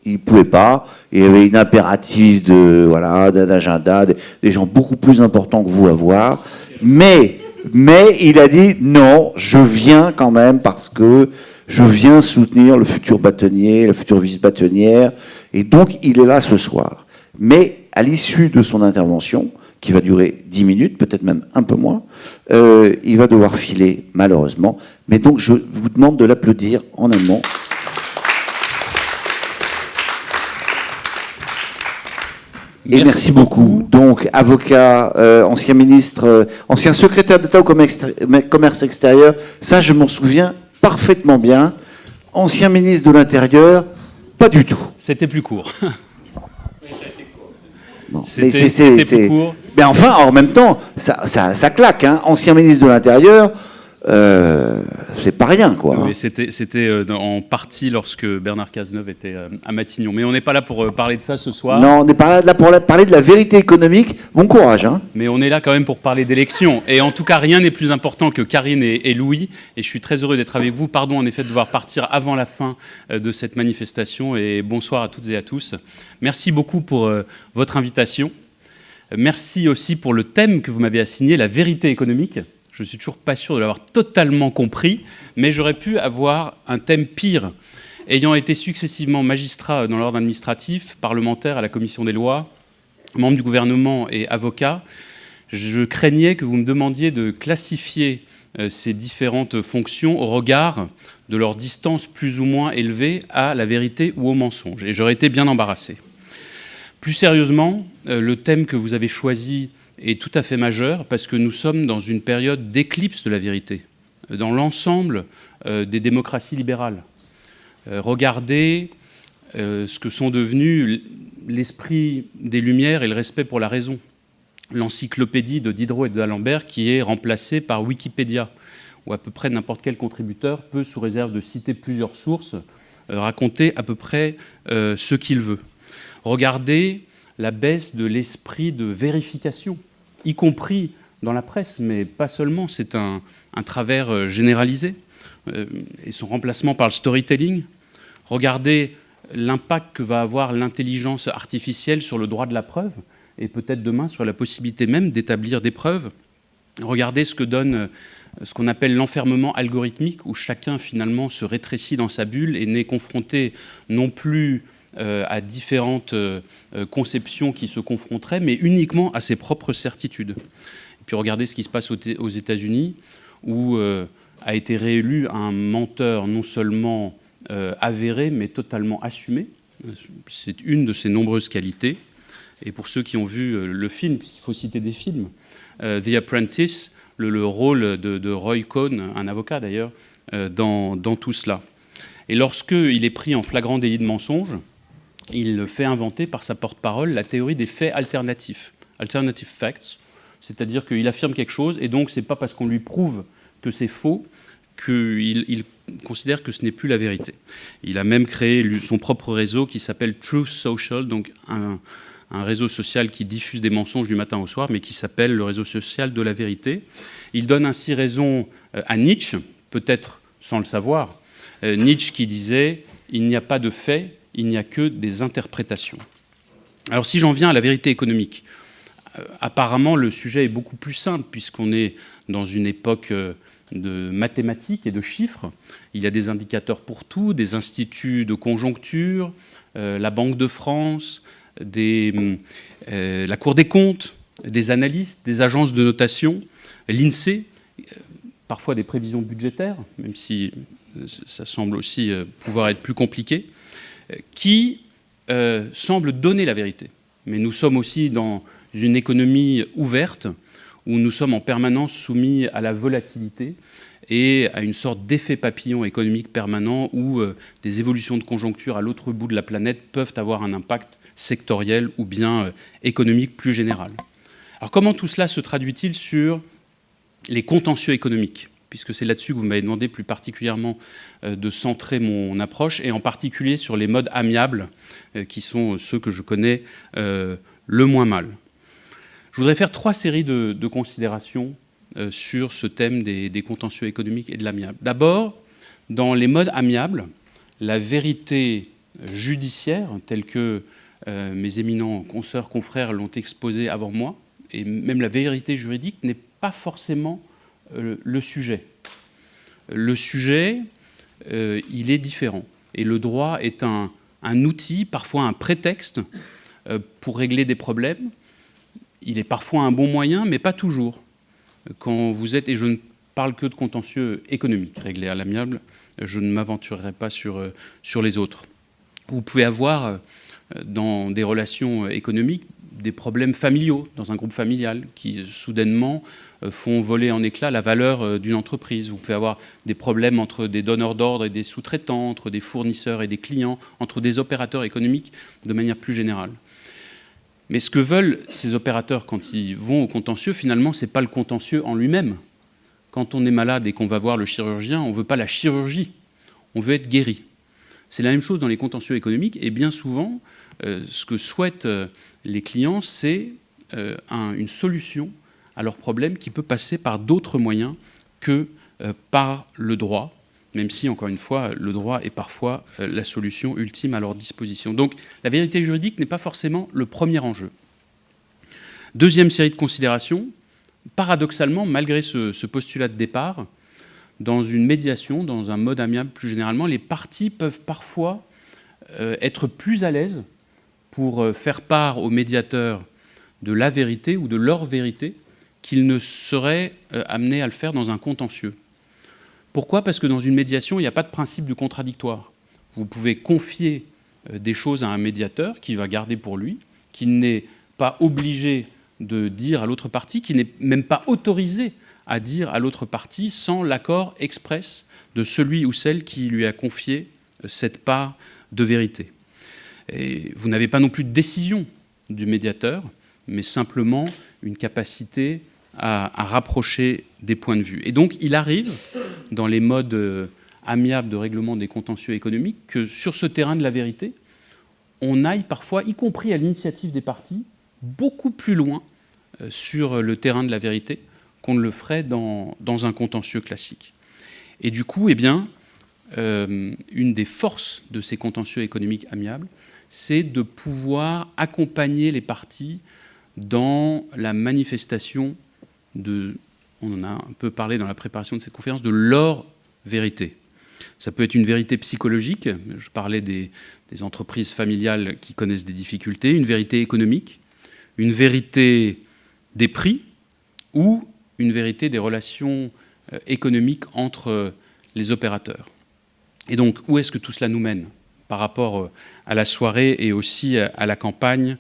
Speaker 1: Il ne pouvait pas, il y avait une impérative d'agenda, des gens beaucoup plus importants que vous à voir, mais il a dit non, je viens quand même parce que je viens soutenir le futur bâtonnier, la future vice-bâtonnière, et donc il est là ce soir. Mais à l'issue de son intervention, qui va durer 10 minutes, peut-être même un peu moins, il va devoir filer, malheureusement, mais donc je vous demande de l'applaudir en amont. Et merci beaucoup. Donc, avocat, ancien ministre, ancien secrétaire d'État au commerce extérieur, ça je m'en souviens parfaitement bien. Ancien ministre de l'Intérieur, pas du tout.
Speaker 5: C'était plus court.
Speaker 1: Bon,
Speaker 5: c'était plus court.
Speaker 1: Mais enfin, en même temps, ça claque. Ancien ministre de l'Intérieur, c'est pas rien, quoi.
Speaker 5: Mais c'était en partie lorsque Bernard Cazeneuve était à Matignon. Mais on n'est pas là pour parler de ça ce soir.
Speaker 1: Non, on n'est pas là pour parler de la vérité économique. Bon courage, hein.
Speaker 5: Mais on est là quand même pour parler d'élections. Et en tout cas, rien n'est plus important que Karine et Louis. Et je suis très heureux d'être avec vous. Pardon, en effet, de devoir partir avant la fin de cette manifestation. Et bonsoir à toutes et à tous. Merci beaucoup pour votre invitation. Merci aussi pour le thème que vous m'avez assigné, la vérité économique. Je ne suis toujours pas sûr de l'avoir totalement compris, mais j'aurais pu avoir un thème pire. Ayant été successivement magistrat dans l'ordre administratif, parlementaire à la commission des lois, membre du gouvernement et avocat, je craignais que vous me demandiez de classifier ces différentes fonctions au regard de leur distance plus ou moins élevée à la vérité ou au mensonge. Et j'aurais été bien embarrassé. Plus sérieusement, le thème que vous avez choisi est tout à fait majeur parce que nous sommes dans une période d'éclipse de la vérité dans l'ensemble des démocraties libérales. Regardez ce que sont devenus l'esprit des Lumières et le respect pour la raison. L'encyclopédie de Diderot et d'Alembert qui est remplacée par Wikipédia, où à peu près n'importe quel contributeur peut, sous réserve de citer plusieurs sources, raconter à peu près ce qu'il veut. Regardez la baisse de l'esprit de vérification, y compris dans la presse, mais pas seulement, c'est un travers généralisé, et son remplacement par le storytelling. Regardez l'impact que va avoir l'intelligence artificielle sur le droit de la preuve, et peut-être demain sur la possibilité même d'établir des preuves. Regardez ce que donne ce qu'on appelle l'enfermement algorithmique, où chacun finalement se rétrécit dans sa bulle et n'est confronté non plus à différentes conceptions qui se confronteraient, mais uniquement à ses propres certitudes. Et puis regardez ce qui se passe aux États-Unis, où a été réélu un menteur non seulement avéré, mais totalement assumé. C'est une de ses nombreuses qualités. Et pour ceux qui ont vu le film, puisqu'il faut citer des films, The Apprentice, le rôle de Roy Cohn, un avocat d'ailleurs, dans tout cela. Et lorsqu'il est pris en flagrant délit de mensonge, il fait inventer par sa porte-parole la théorie des faits alternatifs, alternative facts, c'est-à-dire qu'il affirme quelque chose et donc c'est pas parce qu'on lui prouve que c'est faux qu'il considère que ce n'est plus la vérité. Il a même créé son propre réseau qui s'appelle Truth Social, donc un réseau social qui diffuse des mensonges du matin au soir, mais qui s'appelle le réseau social de la vérité. Il donne ainsi raison à Nietzsche, peut-être sans le savoir, Nietzsche qui disait « il n'y a pas de faits, il n'y a que des interprétations ». Alors si j'en viens à la vérité économique, apparemment le sujet est beaucoup plus simple puisqu'on est dans une époque de mathématiques et de chiffres. Il y a des indicateurs pour tout, des instituts de conjoncture, la Banque de France, la Cour des comptes, des analystes, des agences de notation, l'INSEE, parfois des prévisions budgétaires, même si ça semble aussi pouvoir être plus compliqué, qui semblent donner la vérité. Mais nous sommes aussi dans une économie ouverte où nous sommes en permanence soumis à la volatilité et à une sorte d'effet papillon économique permanent où des évolutions de conjoncture à l'autre bout de la planète peuvent avoir un impact sectoriel ou bien économique plus général. Alors comment tout cela se traduit-il sur les contentieux économiques ? Puisque c'est là-dessus que vous m'avez demandé plus particulièrement de centrer mon approche, et en particulier sur les modes amiables, qui sont ceux que je connais le moins mal. Je voudrais faire 3 séries de considérations sur ce thème des contentieux économiques et de l'amiable. D'abord, dans les modes amiables, la vérité judiciaire, telle que mes éminents consoeurs, confrères l'ont exposée avant moi, et même la vérité juridique n'est pas forcément le sujet. Le sujet, il est différent. Et le droit est un outil, parfois un prétexte, pour régler des problèmes. Il est parfois un bon moyen, mais pas toujours. Quand vous êtes, et je ne parle que de contentieux économiques réglés à l'amiable, je ne m'aventurerai pas sur les autres. Vous pouvez avoir, dans des relations économiques, des problèmes familiaux dans un groupe familial qui soudainement font voler en éclats la valeur d'une entreprise. Vous pouvez avoir des problèmes entre des donneurs d'ordre et des sous-traitants, entre des fournisseurs et des clients, entre des opérateurs économiques de manière plus générale. Mais ce que veulent ces opérateurs quand ils vont au contentieux, finalement, ce n'est pas le contentieux en lui-même. quand on est malade et qu'on va voir le chirurgien, on ne veut pas la chirurgie, on veut être guéri. C'est la même chose dans les contentieux économiques, et bien souvent, ce que souhaitent les clients, c'est une solution à leurs problèmes qui peut passer par d'autres moyens que par le droit, même si, encore une fois, le droit est parfois la solution ultime à leur disposition. Donc la vérité juridique n'est pas forcément le premier enjeu. Deuxième série de considérations, paradoxalement, malgré ce postulat de départ, dans une médiation, dans un mode amiable plus généralement, les parties peuvent parfois être plus à l'aise pour faire part au médiateur de la vérité ou de leur vérité qu'ils ne seraient amenés à le faire dans un contentieux. Pourquoi ? Parce que dans une médiation, il n'y a pas de principe du contradictoire. Vous pouvez confier des choses à un médiateur qui va garder pour lui, qui n'est pas obligé de dire à l'autre partie, qui n'est même pas autorisé à dire à l'autre partie sans l'accord express de celui ou celle qui lui a confié cette part de vérité. Et vous n'avez pas non plus de décision du médiateur, mais simplement une capacité à rapprocher des points de vue. Et donc, il arrive, dans les modes amiables de règlement des contentieux économiques, que sur ce terrain de la vérité, on aille parfois, y compris à l'initiative des parties, beaucoup plus loin sur le terrain de la vérité qu'on ne le ferait dans un contentieux classique. Et du coup, eh bien, une des forces de ces contentieux économiques amiables, c'est de pouvoir accompagner les parties dans la manifestation on en a un peu parlé dans la préparation de cette conférence, de leur vérité. Ça peut être une vérité psychologique, je parlais des entreprises familiales qui connaissent des difficultés, une vérité économique, une vérité des prix ou une vérité des relations économiques entre les opérateurs. Et donc, où est-ce que tout cela nous mène par rapport à la soirée et aussi à la campagne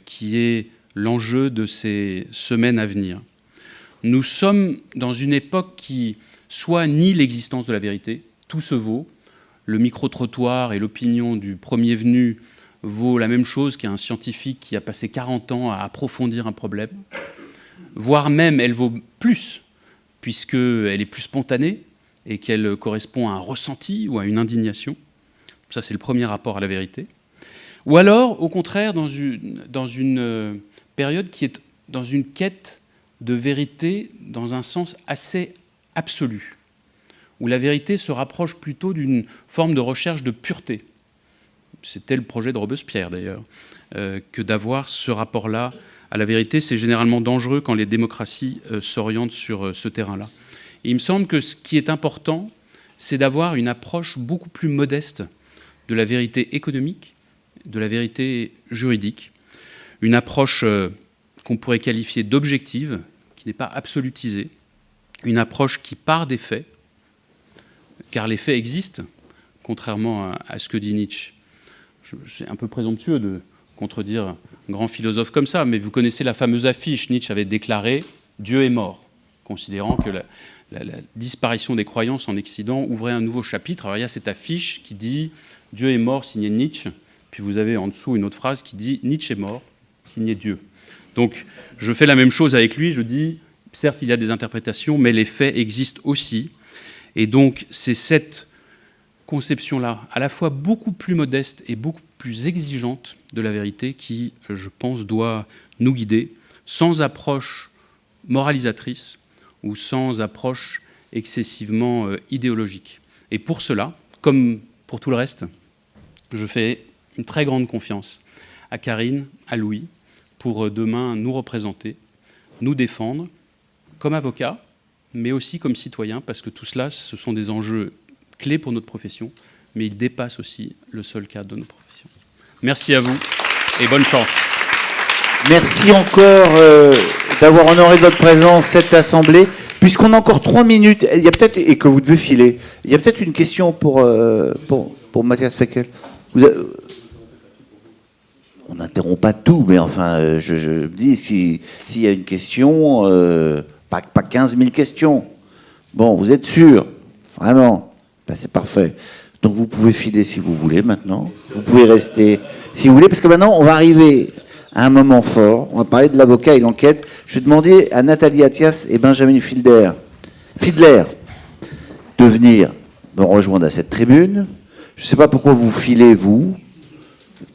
Speaker 5: qui est l'enjeu de ces semaines à venir ? Nous sommes dans une époque qui soit nie l'existence de la vérité, tout se vaut, le micro-trottoir et l'opinion du premier venu vaut la même chose qu'un scientifique qui a passé 40 ans à approfondir un problème, voire même elle vaut plus, puisqu'elle est plus spontanée et qu'elle correspond à un ressenti ou à une indignation. Ça, c'est le premier rapport à la vérité. Ou alors, au contraire, dans une période qui est dans une quête de vérité dans un sens assez absolu, où la vérité se rapproche plutôt d'une forme de recherche de pureté. C'était le projet de Robespierre, d'ailleurs, que d'avoir ce rapport-là à la vérité. C'est généralement dangereux quand les démocraties s'orientent sur ce terrain-là. Et il me semble que ce qui est important, c'est d'avoir une approche beaucoup plus modeste de la vérité économique, de la vérité juridique, une approche qu'on pourrait qualifier d'objective, qui n'est pas absolutisée, une approche qui part des faits, car les faits existent, contrairement à ce que dit Nietzsche. C'est un peu présomptueux de contredire un grand philosophe comme ça, mais vous connaissez la fameuse affiche. Nietzsche avait déclaré « Dieu est mort », considérant que la disparition des croyances en Occident ouvrait un nouveau chapitre. Alors il y a cette affiche qui dit « Dieu est mort », signé Nietzsche, puis vous avez en dessous une autre phrase qui dit « Nietzsche est mort », signé Dieu. Donc je fais la même chose avec lui, je dis « Certes, il y a des interprétations, mais les faits existent aussi ». Et donc c'est cette conception-là, à la fois beaucoup plus modeste et beaucoup plus exigeante de la vérité qui, je pense, doit nous guider, sans approche moralisatrice ou sans approche excessivement idéologique. Et pour cela, comme pour tout le reste, je fais une très grande confiance à Karine, à Louis, pour demain nous représenter, nous défendre, comme avocats, mais aussi comme citoyens, parce que tout cela, ce sont des enjeux clés pour notre profession, mais ils dépassent aussi le seul cadre de nos professions. Merci à vous et bonne chance.
Speaker 1: Merci encore d'avoir honoré de votre présence cette assemblée. Puisqu'on a encore 3 minutes, il y a peut-être, et que vous devez filer, il y a peut-être une question pour Mathias Fekl. On n'interrompt pas tout, mais enfin, je me dis, s'il y a une question, pas 15 000 questions. Bon, vous êtes sûr? Vraiment? Ben, c'est parfait. Donc vous pouvez filer si vous voulez maintenant. Vous pouvez rester si vous voulez, parce que maintenant, on va arriver à un moment fort. On va parler de l'avocat et l'enquête. Je vais demander à Nathalie Attias et Benjamin Filder Fiedler de venir me rejoindre à cette tribune. Je ne sais pas pourquoi vous filez, vous,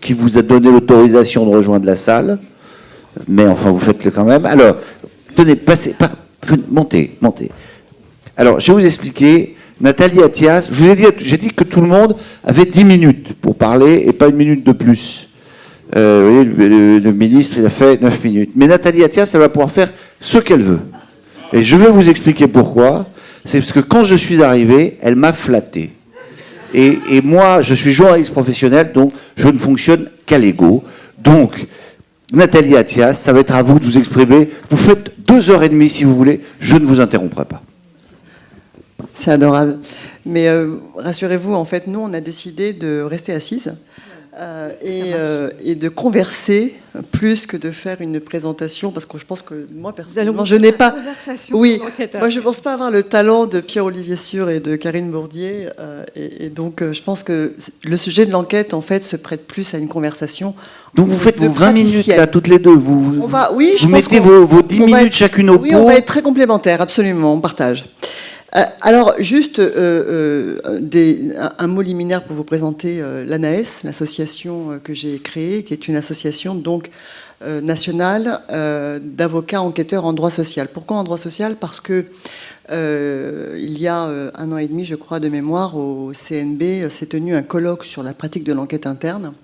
Speaker 1: qui vous a donné l'autorisation de rejoindre la salle, mais enfin, vous faites-le quand même. Alors, tenez, montez. Alors, je vais vous expliquer. Nathalie Attias, j'ai dit que tout le monde avait 10 minutes pour parler et pas une minute de plus. Vous voyez, le ministre, il a fait 9 minutes. Mais Nathalie Attias, elle va pouvoir faire ce qu'elle veut. Et je vais vous expliquer pourquoi. C'est parce que quand je suis arrivé, elle m'a flatté. Et moi, je suis journaliste professionnel, donc je ne fonctionne qu'à l'ego. Donc, Nathalie Attias, ça va être à vous de vous exprimer. Vous faites 2h30 si vous voulez, je ne vous interromprai pas.
Speaker 6: C'est adorable. Mais rassurez-vous, en fait, nous, on a décidé de rester assises et de converser plus que de faire une présentation, parce que je pense que moi, personnellement, je n'ai pas... Oui, moi, je ne pense pas avoir le talent de Pierre-Olivier Sûr et de Karine Bourdier. Et donc, je pense que le sujet de l'enquête, en fait, se prête plus à une conversation.
Speaker 1: Donc, vous faites vos 20 minutes, là, toutes les deux. Vous mettez vos 10 minutes chacune au pot.
Speaker 6: Oui, on va être très complémentaires, absolument, on partage. Alors, juste un mot liminaire pour vous présenter l'ANAES, l'association que j'ai créée, qui est une association donc nationale d'avocats enquêteurs en droit social. Pourquoi en droit social? Parce que il y a 1 an et demi, je crois, de mémoire, au CNB, s'est tenu un colloque sur la pratique de l'enquête interne,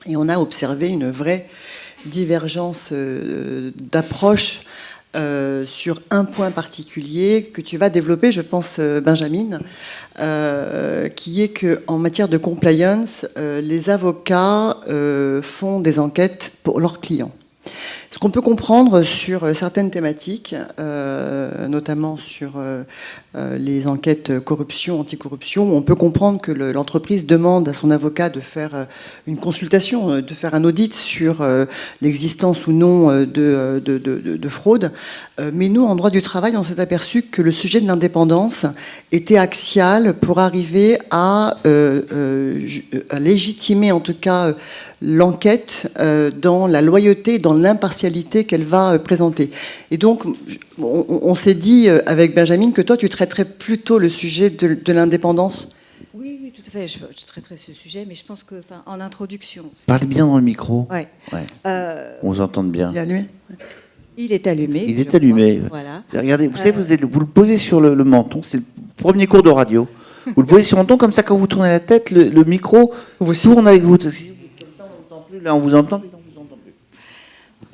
Speaker 6: et on a observé une vraie divergence d'approche sur un point particulier que tu vas développer, je pense, Benjamin, qui est qu'en matière de compliance, les avocats font des enquêtes pour leurs clients. Ce qu'on peut comprendre sur certaines thématiques, notamment sur les enquêtes corruption, anticorruption, on peut comprendre que l'entreprise demande à son avocat de faire une consultation, de faire un audit sur l'existence ou non de fraude. Mais nous, en droit du travail, on s'est aperçu que le sujet de l'indépendance était axial pour arriver à légitimer, en tout cas, l'enquête dans la loyauté, dans l'impartialité qu'elle va présenter. Et donc, on s'est dit avec Benjamin que toi, tu traiterais plutôt le sujet de l'indépendance.
Speaker 7: Oui, tout à fait. Je traiterai ce sujet, mais je pense que, en introduction...
Speaker 1: Parlez bien dans le micro.
Speaker 7: Ouais.
Speaker 1: On vous entend bien.
Speaker 6: Il est allumé ?
Speaker 7: Il est allumé.
Speaker 1: Il est allumé.
Speaker 7: Voilà.
Speaker 1: Regardez, vous savez, vous le posez sur le menton. C'est le premier cours de radio. Vous le posez sur le menton, comme ça, quand vous tournez la tête, le micro tourne avec vous. Comme ça, on n'entend plus. Là, on vous entend, mais on vous entend plus.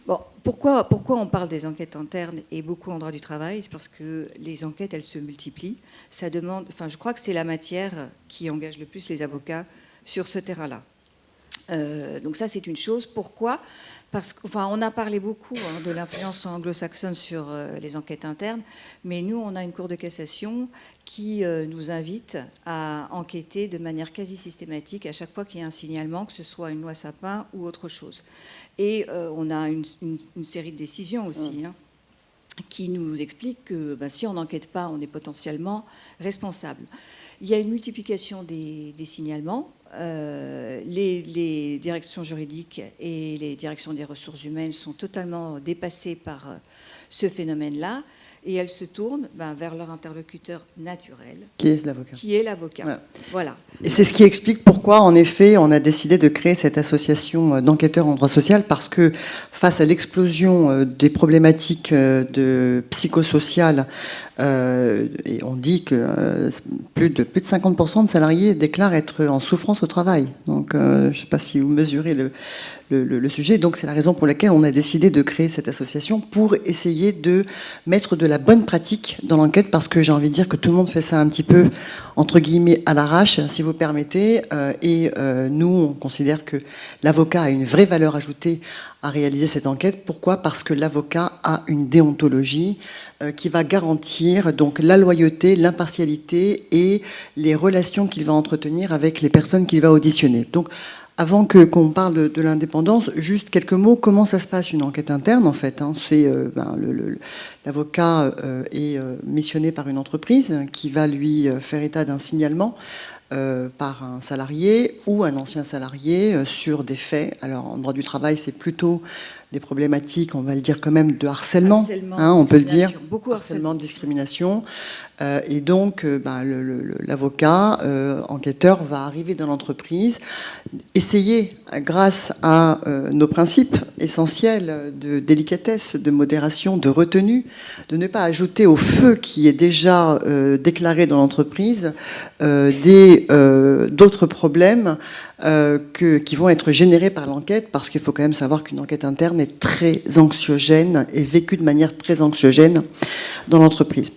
Speaker 7: Bon, pourquoi on parle des enquêtes internes et beaucoup en droit du travail? C'est parce que les enquêtes, elles se multiplient. Ça demande... je crois que c'est la matière qui engage le plus les avocats sur ce terrain-là. Donc ça, c'est une chose. Pourquoi? Parce qu'on a parlé beaucoup de l'influence anglo-saxonne sur les enquêtes internes, mais nous, on a une cour de cassation qui nous invite à enquêter de manière quasi systématique à chaque fois qu'il y a un signalement, que ce soit une loi Sapin ou autre chose. Et on a une série de décisions aussi, qui nous expliquent que si on n'enquête pas, on est potentiellement responsable. Il y a une multiplication des signalements. Les directions juridiques et les directions des ressources humaines sont totalement dépassées par ce phénomène-là, et elles se tournent vers leur interlocuteur naturel,
Speaker 6: qui est l'avocat.
Speaker 7: Ouais. Voilà.
Speaker 6: Et c'est ce qui explique pourquoi, en effet, on a décidé de créer cette association d'enquêteurs en droit social, parce que face à l'explosion des problématiques de psychosocial, et on dit que plus de 50% de salariés déclarent être en souffrance au travail. Donc, je ne sais pas si vous mesurez le sujet. Donc, c'est la raison pour laquelle on a décidé de créer cette association, pour essayer de mettre de la bonne pratique dans l'enquête, parce que j'ai envie de dire que tout le monde fait ça un petit peu, entre guillemets, à l'arrache, si vous permettez. Et nous, on considère que l'avocat a une vraie valeur ajoutée à réaliser cette enquête. Pourquoi? Parce que l'avocat a une déontologie qui va garantir donc la loyauté, l'impartialité et les relations qu'il va entretenir avec les personnes qu'il va auditionner. Donc, avant qu'on parle de l'indépendance, juste quelques mots. Comment ça se passe, une enquête interne, en fait, c'est L'avocat est missionné par une entreprise qui va lui faire état d'un signalement par un salarié ou un ancien salarié sur des faits. Alors en droit du travail, c'est plutôt des problématiques, on va le dire quand même, de harcèlement, on peut le dire,
Speaker 7: beaucoup
Speaker 6: harcèlement, de discrimination. Et donc, l'avocat enquêteur va arriver dans l'entreprise, essayer, grâce à nos principes essentiels de délicatesse, de modération, de retenue, de ne pas ajouter au feu qui est déjà déclaré dans l'entreprise d'autres problèmes qui vont être générés par l'enquête, parce qu'il faut quand même savoir qu'une enquête interne est très anxiogène et vécue de manière très anxiogène dans l'entreprise.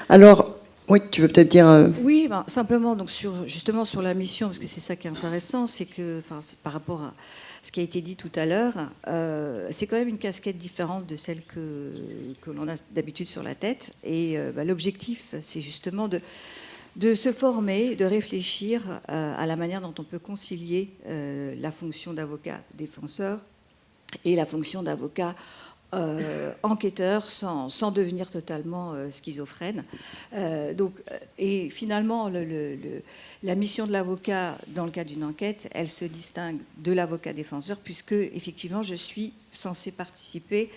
Speaker 6: Alors, oui, tu veux peut-être dire...
Speaker 7: Oui, simplement, donc justement sur la mission, parce que c'est ça qui est intéressant, c'est que, par rapport à ce qui a été dit tout à l'heure, c'est quand même une casquette différente de celle que l'on a d'habitude sur la tête. Et l'objectif, c'est justement de se former, de réfléchir à la manière dont on peut concilier la fonction d'avocat défenseur et la fonction d'avocat enquêteur sans devenir totalement schizophrène. Et finalement, la mission de l'avocat dans le cadre d'une enquête, elle se distingue de l'avocat défenseur, puisque effectivement, je suis censée participer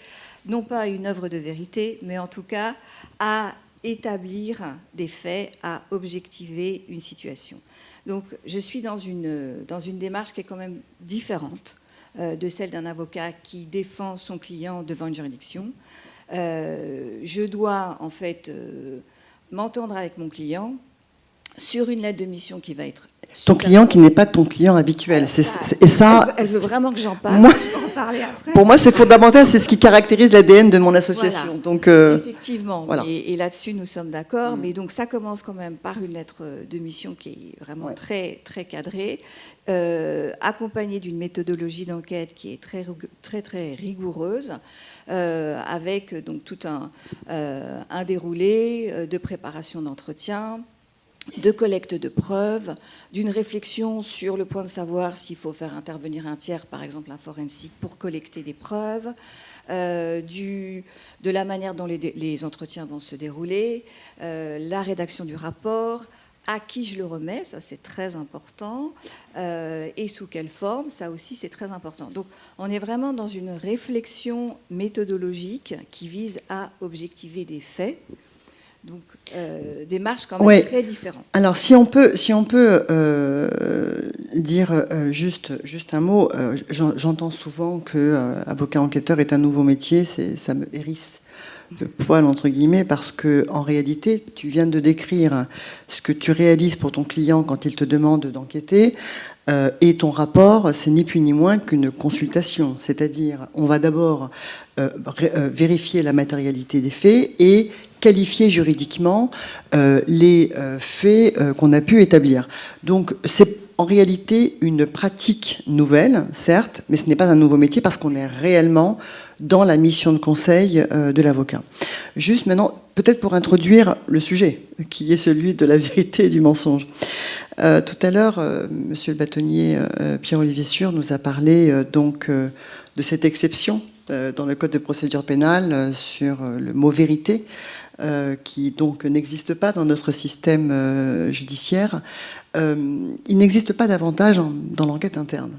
Speaker 7: non pas à une œuvre de vérité, mais en tout cas à établir des faits, à objectiver une situation. Donc, je suis dans une démarche qui est quand même différente de celle d'un avocat qui défend son client devant une juridiction. Je dois en fait m'entendre avec mon client sur une lettre de mission qui va être...
Speaker 6: Ton client qui n'est pas ton client habituel. Et ça,
Speaker 7: elle veut vraiment que j'en parle.
Speaker 6: Moi,
Speaker 7: je peux en parler après.
Speaker 6: Pour moi, c'est fondamental, c'est ce qui caractérise l'ADN de mon association.
Speaker 7: Voilà.
Speaker 6: Donc,
Speaker 7: effectivement,
Speaker 6: voilà.
Speaker 7: Et là-dessus, nous sommes d'accord. Mais donc, ça commence quand même par une lettre de mission qui est vraiment très, très cadrée, accompagnée d'une méthodologie d'enquête qui est très, très, très rigoureuse, avec donc tout un déroulé de préparation d'entretien, de collecte de preuves, d'une réflexion sur le point de savoir s'il faut faire intervenir un tiers, par exemple un forensique, pour collecter des preuves, de la manière dont les entretiens vont se dérouler, la rédaction du rapport, à qui je le remets, ça c'est très important, et sous quelle forme, ça aussi c'est très important. Donc on est vraiment dans une réflexion méthodologique qui vise à objectiver des faits. Donc, démarche quand même très différente.
Speaker 6: Alors, si on peut dire juste un mot, j'entends souvent que avocat enquêteur est un nouveau métier, ça me hérisse le poil, entre guillemets, parce qu'en réalité, tu viens de décrire ce que tu réalises pour ton client quand il te demande d'enquêter, et ton rapport, c'est ni plus ni moins qu'une consultation. C'est-à-dire, on va d'abord vérifier la matérialité des faits et qualifier juridiquement les faits qu'on a pu établir. Donc, c'est en réalité une pratique nouvelle, certes, mais ce n'est pas un nouveau métier parce qu'on est réellement dans la mission de conseil de l'avocat. Juste maintenant, peut-être pour introduire le sujet, qui est celui de la vérité et du mensonge. Tout à l'heure, monsieur le bâtonnier Pierre-Olivier Sûr nous a parlé donc de cette exception dans le Code de procédure pénale sur le mot vérité, qui donc n'existe pas dans notre système judiciaire. Il n'existe pas davantage dans l'enquête interne.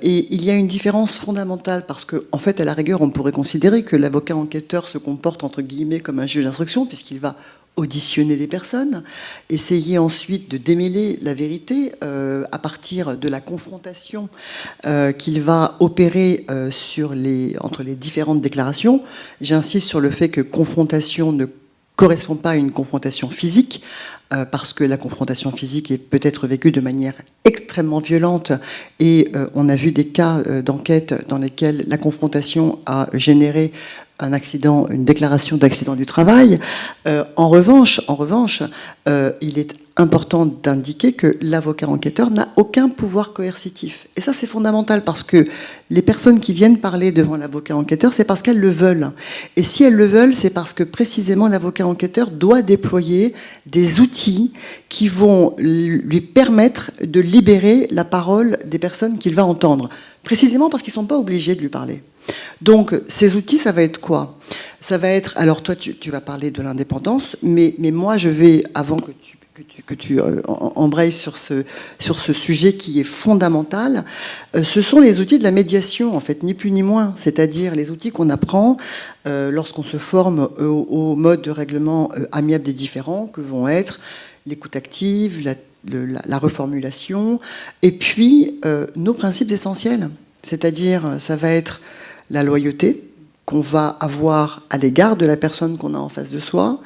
Speaker 6: Et il y a une différence fondamentale parce qu'en fait, à la rigueur, on pourrait considérer que l'avocat enquêteur se comporte entre guillemets comme un juge d'instruction puisqu'il va auditionner des personnes, essayer ensuite de démêler la vérité à partir de la confrontation qu'il va opérer entre les différentes déclarations. J'insiste sur le fait que confrontation ne correspond pas à une confrontation physique, parce que la confrontation physique est peut-être vécue de manière extrêmement violente, et on a vu des cas d'enquête dans lesquels la confrontation a généré un accident, une déclaration d'accident du travail. En revanche, il est important d'indiquer que l'avocat enquêteur n'a aucun pouvoir coercitif. Et ça, c'est fondamental parce que les personnes qui viennent parler devant l'avocat enquêteur, c'est parce qu'elles le veulent. Et si elles le veulent, c'est parce que précisément l'avocat enquêteur doit déployer des outils qui vont lui permettre de libérer la parole des personnes qu'il va entendre. Précisément parce qu'ils ne sont pas obligés de lui parler. Donc, ces outils, ça va être quoi ? Ça va être... Alors toi, tu vas parler de l'indépendance, mais moi, je vais, avant que tu embrayes sur ce sujet qui est fondamental, ce sont les outils de la médiation, en fait, ni plus ni moins. C'est-à-dire les outils qu'on apprend lorsqu'on se forme au mode de règlement amiable des différends, que vont être l'écoute active, la reformulation, et puis nos principes essentiels. C'est-à-dire, ça va être la loyauté qu'on va avoir à l'égard de la personne qu'on a en face de soi,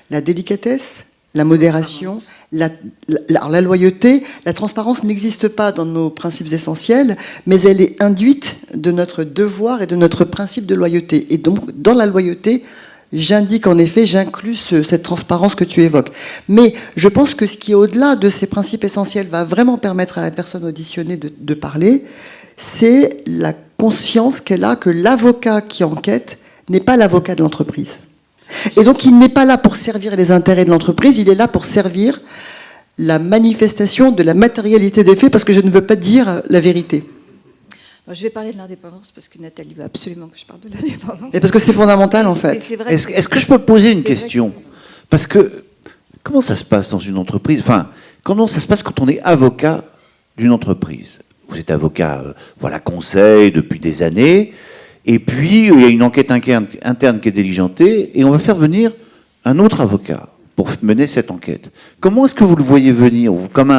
Speaker 6: la délicatesse, la modération, la loyauté. La transparence n'existe pas dans nos principes essentiels, mais elle est induite de notre devoir et de notre principe de loyauté. Et donc, dans la loyauté, j'indique en effet, j'inclus cette transparence que tu évoques. Mais je pense que ce qui est au-delà de ces principes essentiels va vraiment permettre à la personne auditionnée de parler, c'est la conscience qu'elle a que l'avocat qui enquête n'est pas l'avocat de l'entreprise. Et donc il n'est pas là pour servir les intérêts de l'entreprise, il est là pour servir la manifestation de la matérialité des faits, parce que je ne veux pas dire la vérité.
Speaker 7: Je vais parler de l'indépendance, parce que Nathalie veut absolument que je parle de l'indépendance.
Speaker 6: Et parce que c'est fondamental, en fait.
Speaker 1: Est-ce que je peux poser une question? Parce que, comment ça se passe dans une entreprise? Enfin, comment ça se passe quand on est avocat d'une entreprise? Vous êtes avocat, conseil depuis des années, et puis il y a une enquête interne qui est diligentée, et on va faire venir un autre avocat pour mener cette enquête. Comment est-ce que vous le voyez venir? Comme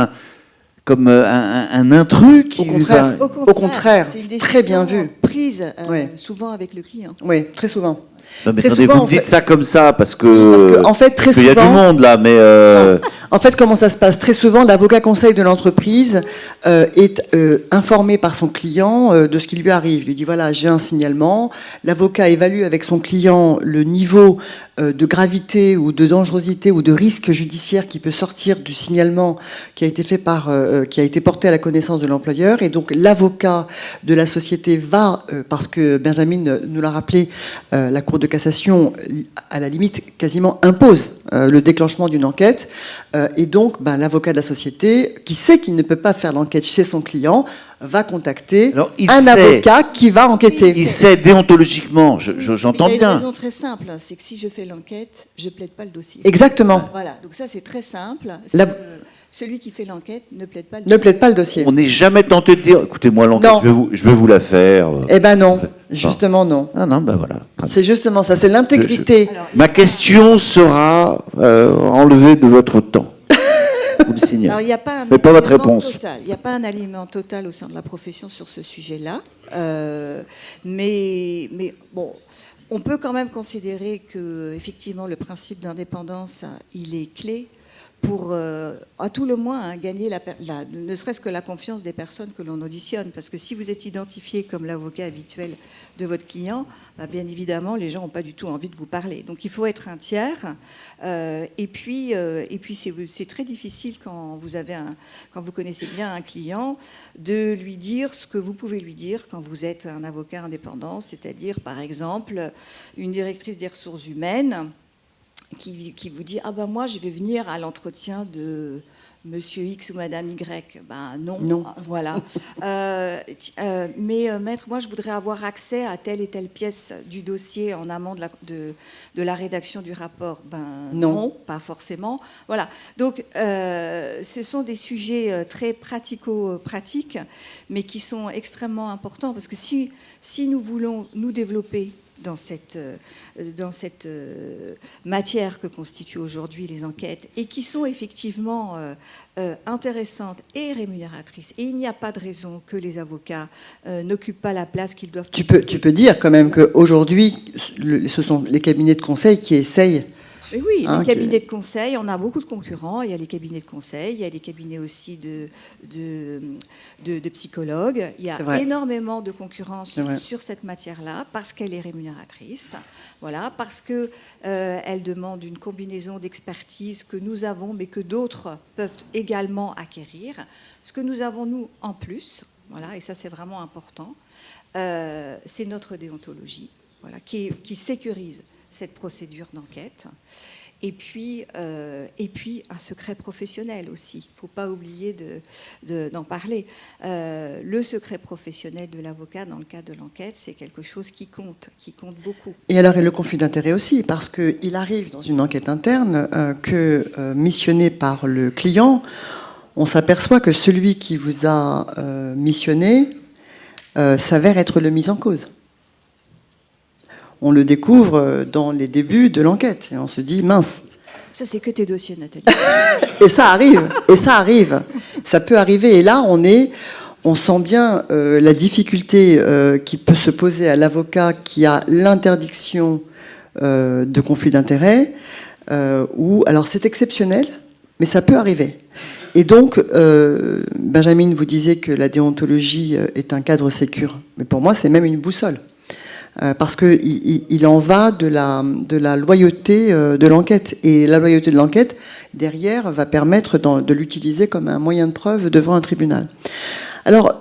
Speaker 1: un intrus qui...
Speaker 6: Au contraire, c'est très bien vu.
Speaker 7: Prise souvent avec le client.
Speaker 6: Oui, très souvent.
Speaker 1: Non, mais attendez, vous me dites ça comme ça parce que...
Speaker 6: Parce que en fait, très souvent...
Speaker 1: Il y a du monde là, mais...
Speaker 6: En fait, comment ça se passe? Très souvent, l'avocat conseil de l'entreprise est informé par son client de ce qui lui arrive. Il lui dit, voilà, j'ai un signalement. L'avocat évalue avec son client le niveau de gravité ou de dangerosité ou de risque judiciaire qui peut sortir du signalement qui a été fait qui a été porté à la connaissance de l'employeur. Et donc, l'avocat de la société va, parce que Benjamin nous l'a rappelé, la Cour de cassation, à la limite, quasiment impose le déclenchement d'une enquête. Et donc, l'avocat de la société, qui sait qu'il ne peut pas faire l'enquête chez son client, va contacter avocat qui va enquêter.
Speaker 1: Il sait déontologiquement, j'entends bien.
Speaker 7: Il y a une raison très simple, c'est que si je fais l'enquête, je ne plaide pas le dossier.
Speaker 6: Exactement.
Speaker 7: Voilà, donc ça c'est très simple. Celui qui fait l'enquête ne plaide pas le
Speaker 6: dossier. Ne plaide pas le dossier.
Speaker 1: On n'est jamais tenté de dire, écoutez-moi, l'enquête, je vais vous la faire.
Speaker 6: Eh ben non, justement non.
Speaker 1: Ah non, ben voilà.
Speaker 6: C'est justement ça, c'est l'intégrité.
Speaker 1: Ma question sera enlevée de votre temps. Vous le signale.
Speaker 7: Alors, il n'y a pas
Speaker 1: mais pas votre réponse.
Speaker 7: Total. Il n'y a pas un alignement total au sein de la profession sur ce sujet-là. Mais bon, on peut quand même considérer que, effectivement, le principe d'indépendance, il est clé pour, à tout le moins, gagner ne serait-ce que la confiance des personnes que l'on auditionne. Parce que si vous êtes identifié comme l'avocat habituel de votre client, bien évidemment, les gens n'ont pas du tout envie de vous parler. Donc il faut être un tiers. Et puis c'est très difficile quand vous connaissez bien un client de lui dire ce que vous pouvez lui dire quand vous êtes un avocat indépendant, c'est-à-dire, par exemple, une directrice des ressources humaines qui vous dit « Ah ben moi, je vais venir à l'entretien de Monsieur X ou Madame Y. » Ben non. Voilà. Mais maître, moi, je voudrais avoir accès à telle et telle pièce du dossier en amont de la rédaction du rapport. Ben non, pas forcément. Voilà. Donc, ce sont des sujets très pratico-pratiques, mais qui sont extrêmement importants, parce que si nous voulons nous développer dans cette matière que constituent aujourd'hui les enquêtes, et qui sont effectivement intéressantes et rémunératrices. Et il n'y a pas de raison que les avocats n'occupent pas la place qu'ils doivent.
Speaker 6: Tu peux dire quand même qu'aujourd'hui, ce sont les cabinets de conseil qui essayent.
Speaker 7: Et oui, les cabinets de conseil, on a beaucoup de concurrents. Il y a les cabinets de conseil, il y a les cabinets aussi de psychologues. Il y a énormément de concurrence sur cette matière-là parce qu'elle est rémunératrice. Voilà, parce qu'elle demande une combinaison d'expertise que nous avons, mais que d'autres peuvent également acquérir. Ce que nous avons, nous, en plus, voilà, et ça c'est vraiment important, c'est notre déontologie, voilà, qui sécurise cette procédure d'enquête. Et puis un secret professionnel aussi. Il ne faut pas oublier d'en parler. Le secret professionnel de l'avocat dans le cadre de l'enquête, c'est quelque chose qui compte beaucoup.
Speaker 6: Et alors, et le conflit d'intérêt aussi, parce qu'il arrive dans une enquête interne que, missionné par le client, on s'aperçoit que celui qui vous a missionné s'avère être le mis en cause. On le découvre dans les débuts de l'enquête. Et on se dit, mince.
Speaker 7: Ça, c'est que tes dossiers, Nathalie.
Speaker 6: Et ça arrive. Ça peut arriver. Et là, on sent bien la difficulté qui peut se poser à l'avocat qui a l'interdiction de conflit d'intérêts. Alors, c'est exceptionnel, mais ça peut arriver. Et donc, Benjamin, vous disiez que la déontologie est un cadre sécure. Mais pour moi, c'est même une boussole. Parce qu'il en va de la loyauté de l'enquête. Et la loyauté de l'enquête, derrière, va permettre de l'utiliser comme un moyen de preuve devant un tribunal. Alors,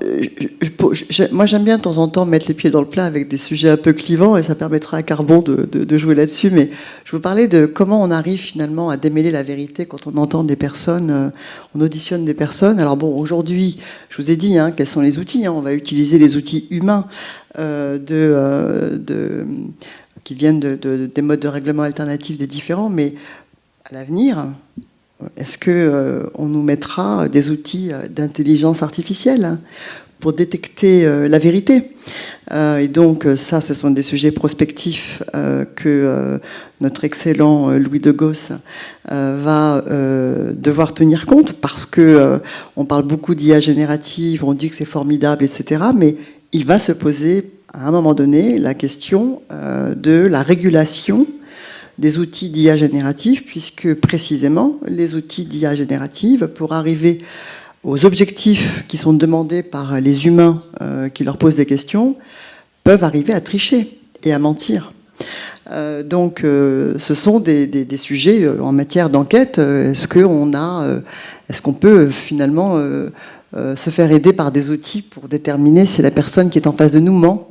Speaker 6: moi j'aime bien de temps en temps mettre les pieds dans le plat avec des sujets un peu clivants, et ça permettra à Carbon de jouer là-dessus, mais je vous parlais de comment on arrive finalement à démêler la vérité quand on entend des personnes, on auditionne des personnes. Alors bon, aujourd'hui, je vous ai dit quels sont les outils, on va utiliser les outils humains qui viennent des modes de règlement alternatifs des différents, mais à l'avenir, est-ce qu'on nous mettra des outils d'intelligence artificielle pour détecter la vérité? Et donc ça, ce sont des sujets prospectifs que notre excellent Louis de Gosse va devoir tenir compte, parce qu'on parle beaucoup d'IA générative, on dit que c'est formidable, etc. Mais il va se poser à un moment donné la question de la régulation des outils d'IA générative, puisque précisément les outils d'IA générative, pour arriver aux objectifs qui sont demandés par les humains qui leur posent des questions, peuvent arriver à tricher et à mentir. Donc ce sont des sujets en matière d'enquête. Est-ce qu'on peut finalement se faire aider par des outils pour déterminer si la personne qui est en face de nous ment?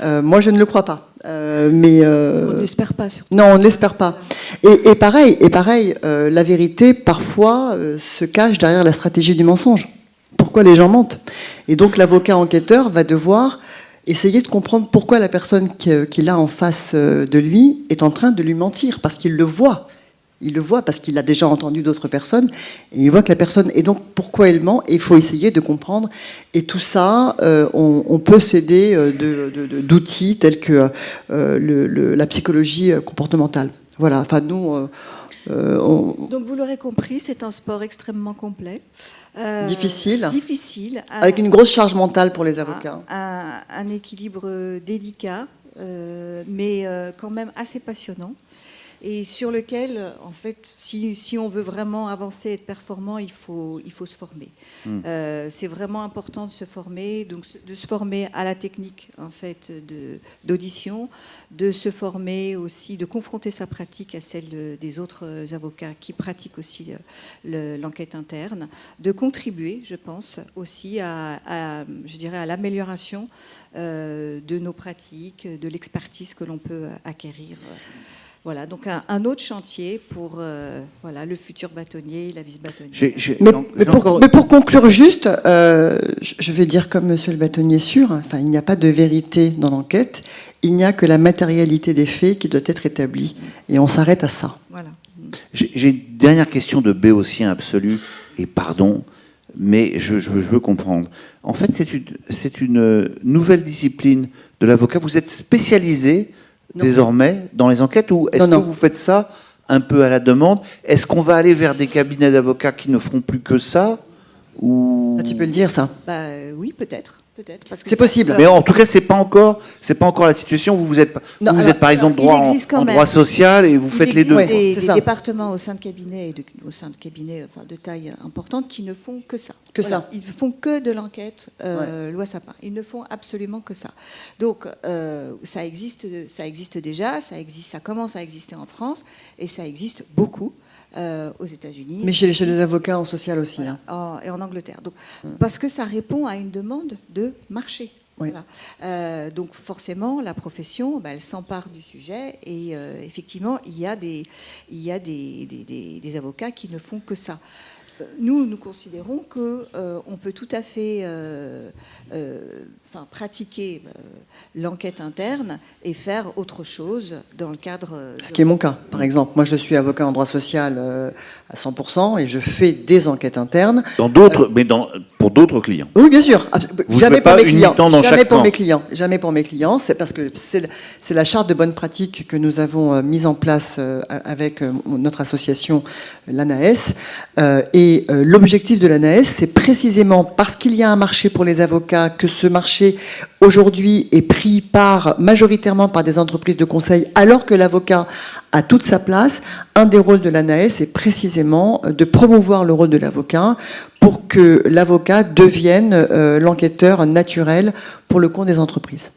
Speaker 6: Moi, je ne le crois pas.
Speaker 7: On ne l'espère pas, surtout.
Speaker 6: Non, on ne l'espère pas. Et pareil, la vérité, parfois, se cache derrière la stratégie du mensonge. Pourquoi les gens mentent? Et donc, l'avocat enquêteur va devoir essayer de comprendre pourquoi la personne qu'il a en face de lui est en train de lui mentir, parce qu'il le voit. Il le voit parce qu'il a déjà entendu d'autres personnes, et il voit que la personne... Et donc, pourquoi elle ment? Et il faut essayer de comprendre. Et tout ça, on peut s'aider d'outils tels que la psychologie comportementale. Voilà, enfin, nous...
Speaker 7: Donc, vous l'aurez compris, c'est un sport extrêmement complet.
Speaker 6: Difficile.
Speaker 7: Avec
Speaker 6: une grosse charge mentale pour les avocats.
Speaker 7: Un équilibre délicat, mais quand même assez passionnant. Et sur lequel, en fait, si on veut vraiment avancer et être performant, il faut se former. C'est vraiment important de se former, donc de se former à la technique, en fait, d'audition, de se former aussi, de confronter sa pratique à celle des autres avocats qui pratiquent aussi l'enquête interne, de contribuer, je pense, aussi à l'amélioration de nos pratiques, de l'expertise que l'on peut acquérir. Voilà, donc un autre chantier pour le futur bâtonnier, la vice-bâtonnier.
Speaker 6: Mais pour conclure juste, je vais dire comme monsieur le bâtonnier sûr, enfin, il n'y a pas de vérité dans l'enquête, il n'y a que la matérialité des faits qui doit être établie. Et on s'arrête à ça.
Speaker 7: Voilà.
Speaker 1: J'ai une dernière question de béotien absolu, et pardon, mais je veux comprendre. En fait, c'est une nouvelle discipline de l'avocat. Vous êtes spécialisé désormais dans les enquêtes, ou est-ce que vous faites ça un peu à la demande? Est-ce qu'on va aller vers des cabinets d'avocats qui ne feront plus que ça, ou...
Speaker 6: Tu peux le dire, ça?
Speaker 7: Oui, peut-être.
Speaker 6: C'est possible.
Speaker 1: Mais en tout cas, c'est pas encore la situation. Vous êtes par exemple en droit social, et vous faites les deux.
Speaker 7: Il existe des départements au sein de cabinets de taille importante qui ne font que ça. Ils ne font que de l'enquête loi Sapin. Ils ne font absolument que ça. Donc ça existe déjà, ça commence à exister en France, et ça existe beaucoup. Aux États-Unis.
Speaker 6: Mais chez les avocats en social aussi.
Speaker 7: Et en Angleterre. Donc, parce que ça répond à une demande de marché.
Speaker 6: Oui.
Speaker 7: Voilà. Donc forcément, la profession, elle s'empare du sujet et effectivement, il y a des avocats qui ne font que ça. Nous considérons qu'on peut tout à fait pratiquer l'enquête interne et faire autre chose dans le cadre...
Speaker 6: Ce qui est mon cas, par exemple. Moi, je suis avocat en droit social à 100% et je fais des enquêtes internes.
Speaker 1: Dans d'autres, pour d'autres clients.
Speaker 6: Oui, bien sûr.
Speaker 1: Vous
Speaker 6: Jamais
Speaker 1: jouez
Speaker 6: pour
Speaker 1: pas
Speaker 6: mes clients.
Speaker 1: uniquement dans
Speaker 6: Jamais
Speaker 1: chaque
Speaker 6: pour
Speaker 1: camp.
Speaker 6: mes clients. Jamais pour mes clients. C'est parce que c'est la charte de bonne pratique que nous avons mise en place avec notre association, l'ANAES. Et l'objectif de l'ANAES, c'est précisément parce qu'il y a un marché pour les avocats, que ce marché aujourd'hui est pris majoritairement par des entreprises de conseil, alors que l'avocat a toute sa place. Un des rôles de l'ANAES est précisément de promouvoir le rôle de l'avocat pour que l'avocat devienne l'enquêteur naturel pour le compte des entreprises.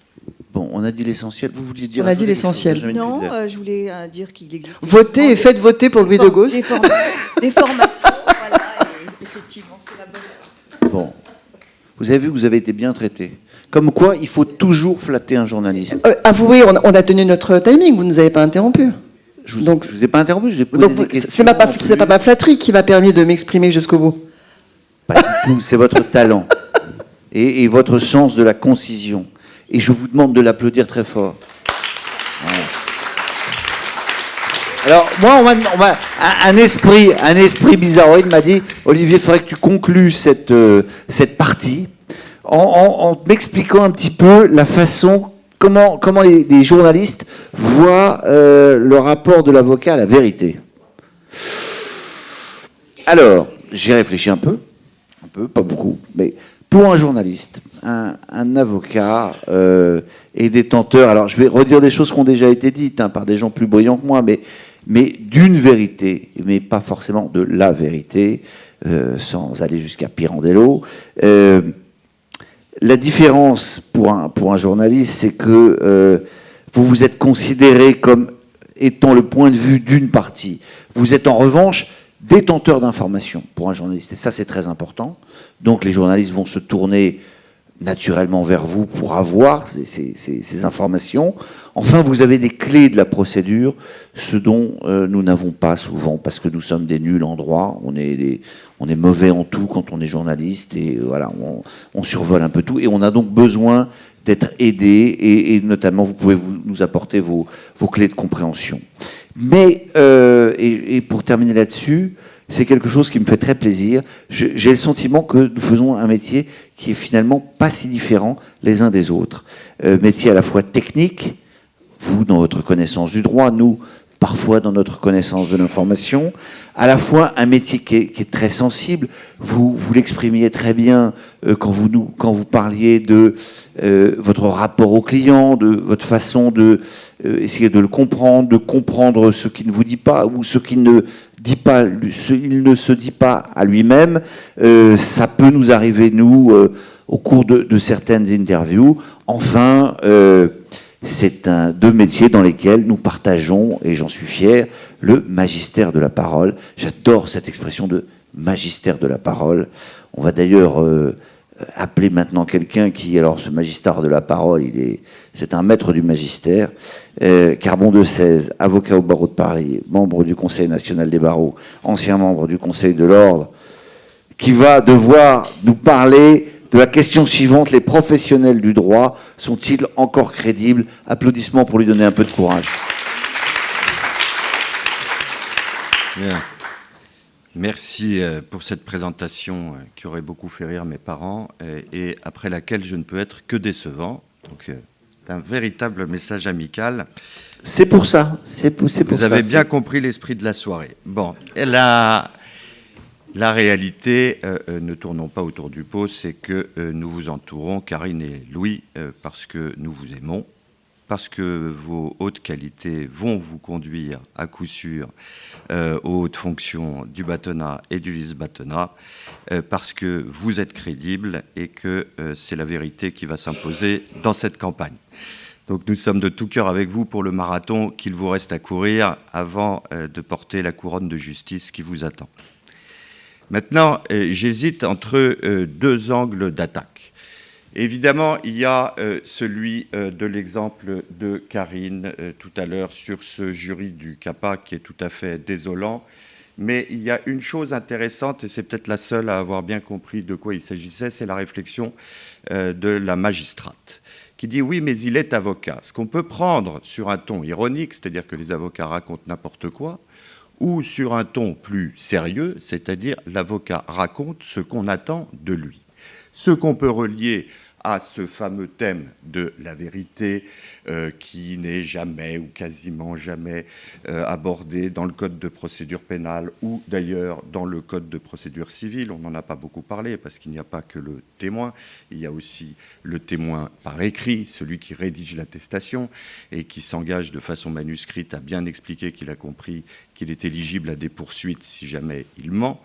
Speaker 1: Bon, on a dit l'essentiel. Vous vouliez dire...
Speaker 6: On a dit l'essentiel.
Speaker 7: Non, je voulais dire qu'il existe...
Speaker 6: Votez et faites voter pour Louis de Gaulle.
Speaker 7: Des formations, voilà, et effectivement, c'est la bonne...
Speaker 1: Bon. Vous avez vu que vous avez été bien traité. Comme quoi, il faut toujours flatter un journaliste.
Speaker 6: Avouez, on a tenu notre timing, vous ne nous avez pas interrompu.
Speaker 1: Je vous ai pas interrompu, je vous ai posé des questions.
Speaker 6: C'est pas ma flatterie qui m'a permis de m'exprimer jusqu'au bout.
Speaker 1: Pas du tout, c'est votre talent et votre sens de la concision. Et je vous demande de l'applaudir très fort. Voilà. Alors, moi, un esprit bizarroïde m'a dit, Olivier, il faudrait que tu conclues cette partie en m'expliquant un petit peu la façon, comment les journalistes voient le rapport de l'avocat à la vérité. Alors, j'y réfléchis un peu, pas beaucoup, mais pour un journaliste, un avocat est détenteur, alors je vais redire des choses qui ont déjà été dites par des gens plus brillants que moi, mais d'une vérité, mais pas forcément de la vérité, sans aller jusqu'à Pirandello. La différence pour un journaliste, c'est que vous êtes considéré comme étant le point de vue d'une partie. Vous êtes en revanche détenteur d'informations pour un journaliste. Et ça, c'est très important. Donc les journalistes vont se tourner naturellement vers vous pour avoir ces informations. Enfin, vous avez des clés de la procédure, ce dont nous n'avons pas souvent, parce que nous sommes des nuls en droit, on est mauvais en tout quand on est journaliste, et voilà, on survole un peu tout, et on a donc besoin d'être aidé, et notamment vous pouvez nous apporter vos clés de compréhension. Mais, et pour terminer là-dessus, c'est quelque chose qui me fait très plaisir. J'ai le sentiment que nous faisons un métier qui est finalement pas si différent les uns des autres. Métier à la fois technique, vous dans votre connaissance du droit, nous parfois dans notre connaissance de l'information, à la fois un métier qui est très sensible. Vous l'exprimiez très bien quand vous parliez de votre rapport au client, de votre façon de essayer de le comprendre, de comprendre ce qu'il ne vous dit pas ou ce qu'il ne dit pas, il ne se dit pas à lui-même. Ça peut nous arriver, nous, au cours de certaines interviews. Enfin, c'est deux métiers dans lesquels nous partageons, et j'en suis fier, le magistère de la parole. J'adore cette expression de magistère de la parole. On va d'ailleurs appeler maintenant quelqu'un qui, alors ce magistère de la parole, c'est un maître du magistère, Carbon de 16, avocat au barreau de Paris, membre du Conseil national des barreaux, ancien membre du Conseil de l'ordre, qui va devoir nous parler de la question suivante: les professionnels du droit sont-ils encore crédibles? Applaudissements pour lui donner un peu de courage.
Speaker 8: Bien. Merci pour cette présentation qui aurait beaucoup fait rire mes parents et après laquelle je ne peux être que décevant. Donc, c'est un véritable message amical.
Speaker 1: C'est pour ça.
Speaker 8: Vous avez bien compris l'esprit de la soirée. Bon, la réalité, ne tournons pas autour du pot, c'est que nous vous entourons, Karine et Louis, parce que nous vous aimons, parce que vos hautes qualités vont vous conduire à coup sûr aux hautes fonctions du bâtonnat et du vice-bâtonnat, parce que vous êtes crédibles et que c'est la vérité qui va s'imposer dans cette campagne. Donc nous sommes de tout cœur avec vous pour le marathon qu'il vous reste à courir avant de porter la couronne de justice qui vous attend. Maintenant, j'hésite entre deux angles d'attaque. Évidemment, il y a celui de l'exemple de Karine tout à l'heure sur ce jury du CAPA qui est tout à fait désolant. Mais il y a une chose intéressante, et c'est peut-être la seule à avoir bien compris de quoi il s'agissait, c'est la réflexion de la magistrate, qui dit « oui, mais il est avocat ». Ce qu'on peut prendre sur un ton ironique, c'est-à-dire que les avocats racontent n'importe quoi, ou sur un ton plus sérieux, c'est-à-dire l'avocat raconte ce qu'on attend de lui. Ce qu'on peut relier à ce fameux thème de la vérité qui n'est jamais ou quasiment jamais abordé dans le code de procédure pénale ou d'ailleurs dans le code de procédure civile. On n'en a pas beaucoup parlé parce qu'il n'y a pas que le témoin, il y a aussi le témoin par écrit, celui qui rédige l'attestation et qui s'engage de façon manuscrite à bien expliquer qu'il a compris qu'il est éligible à des poursuites si jamais il ment.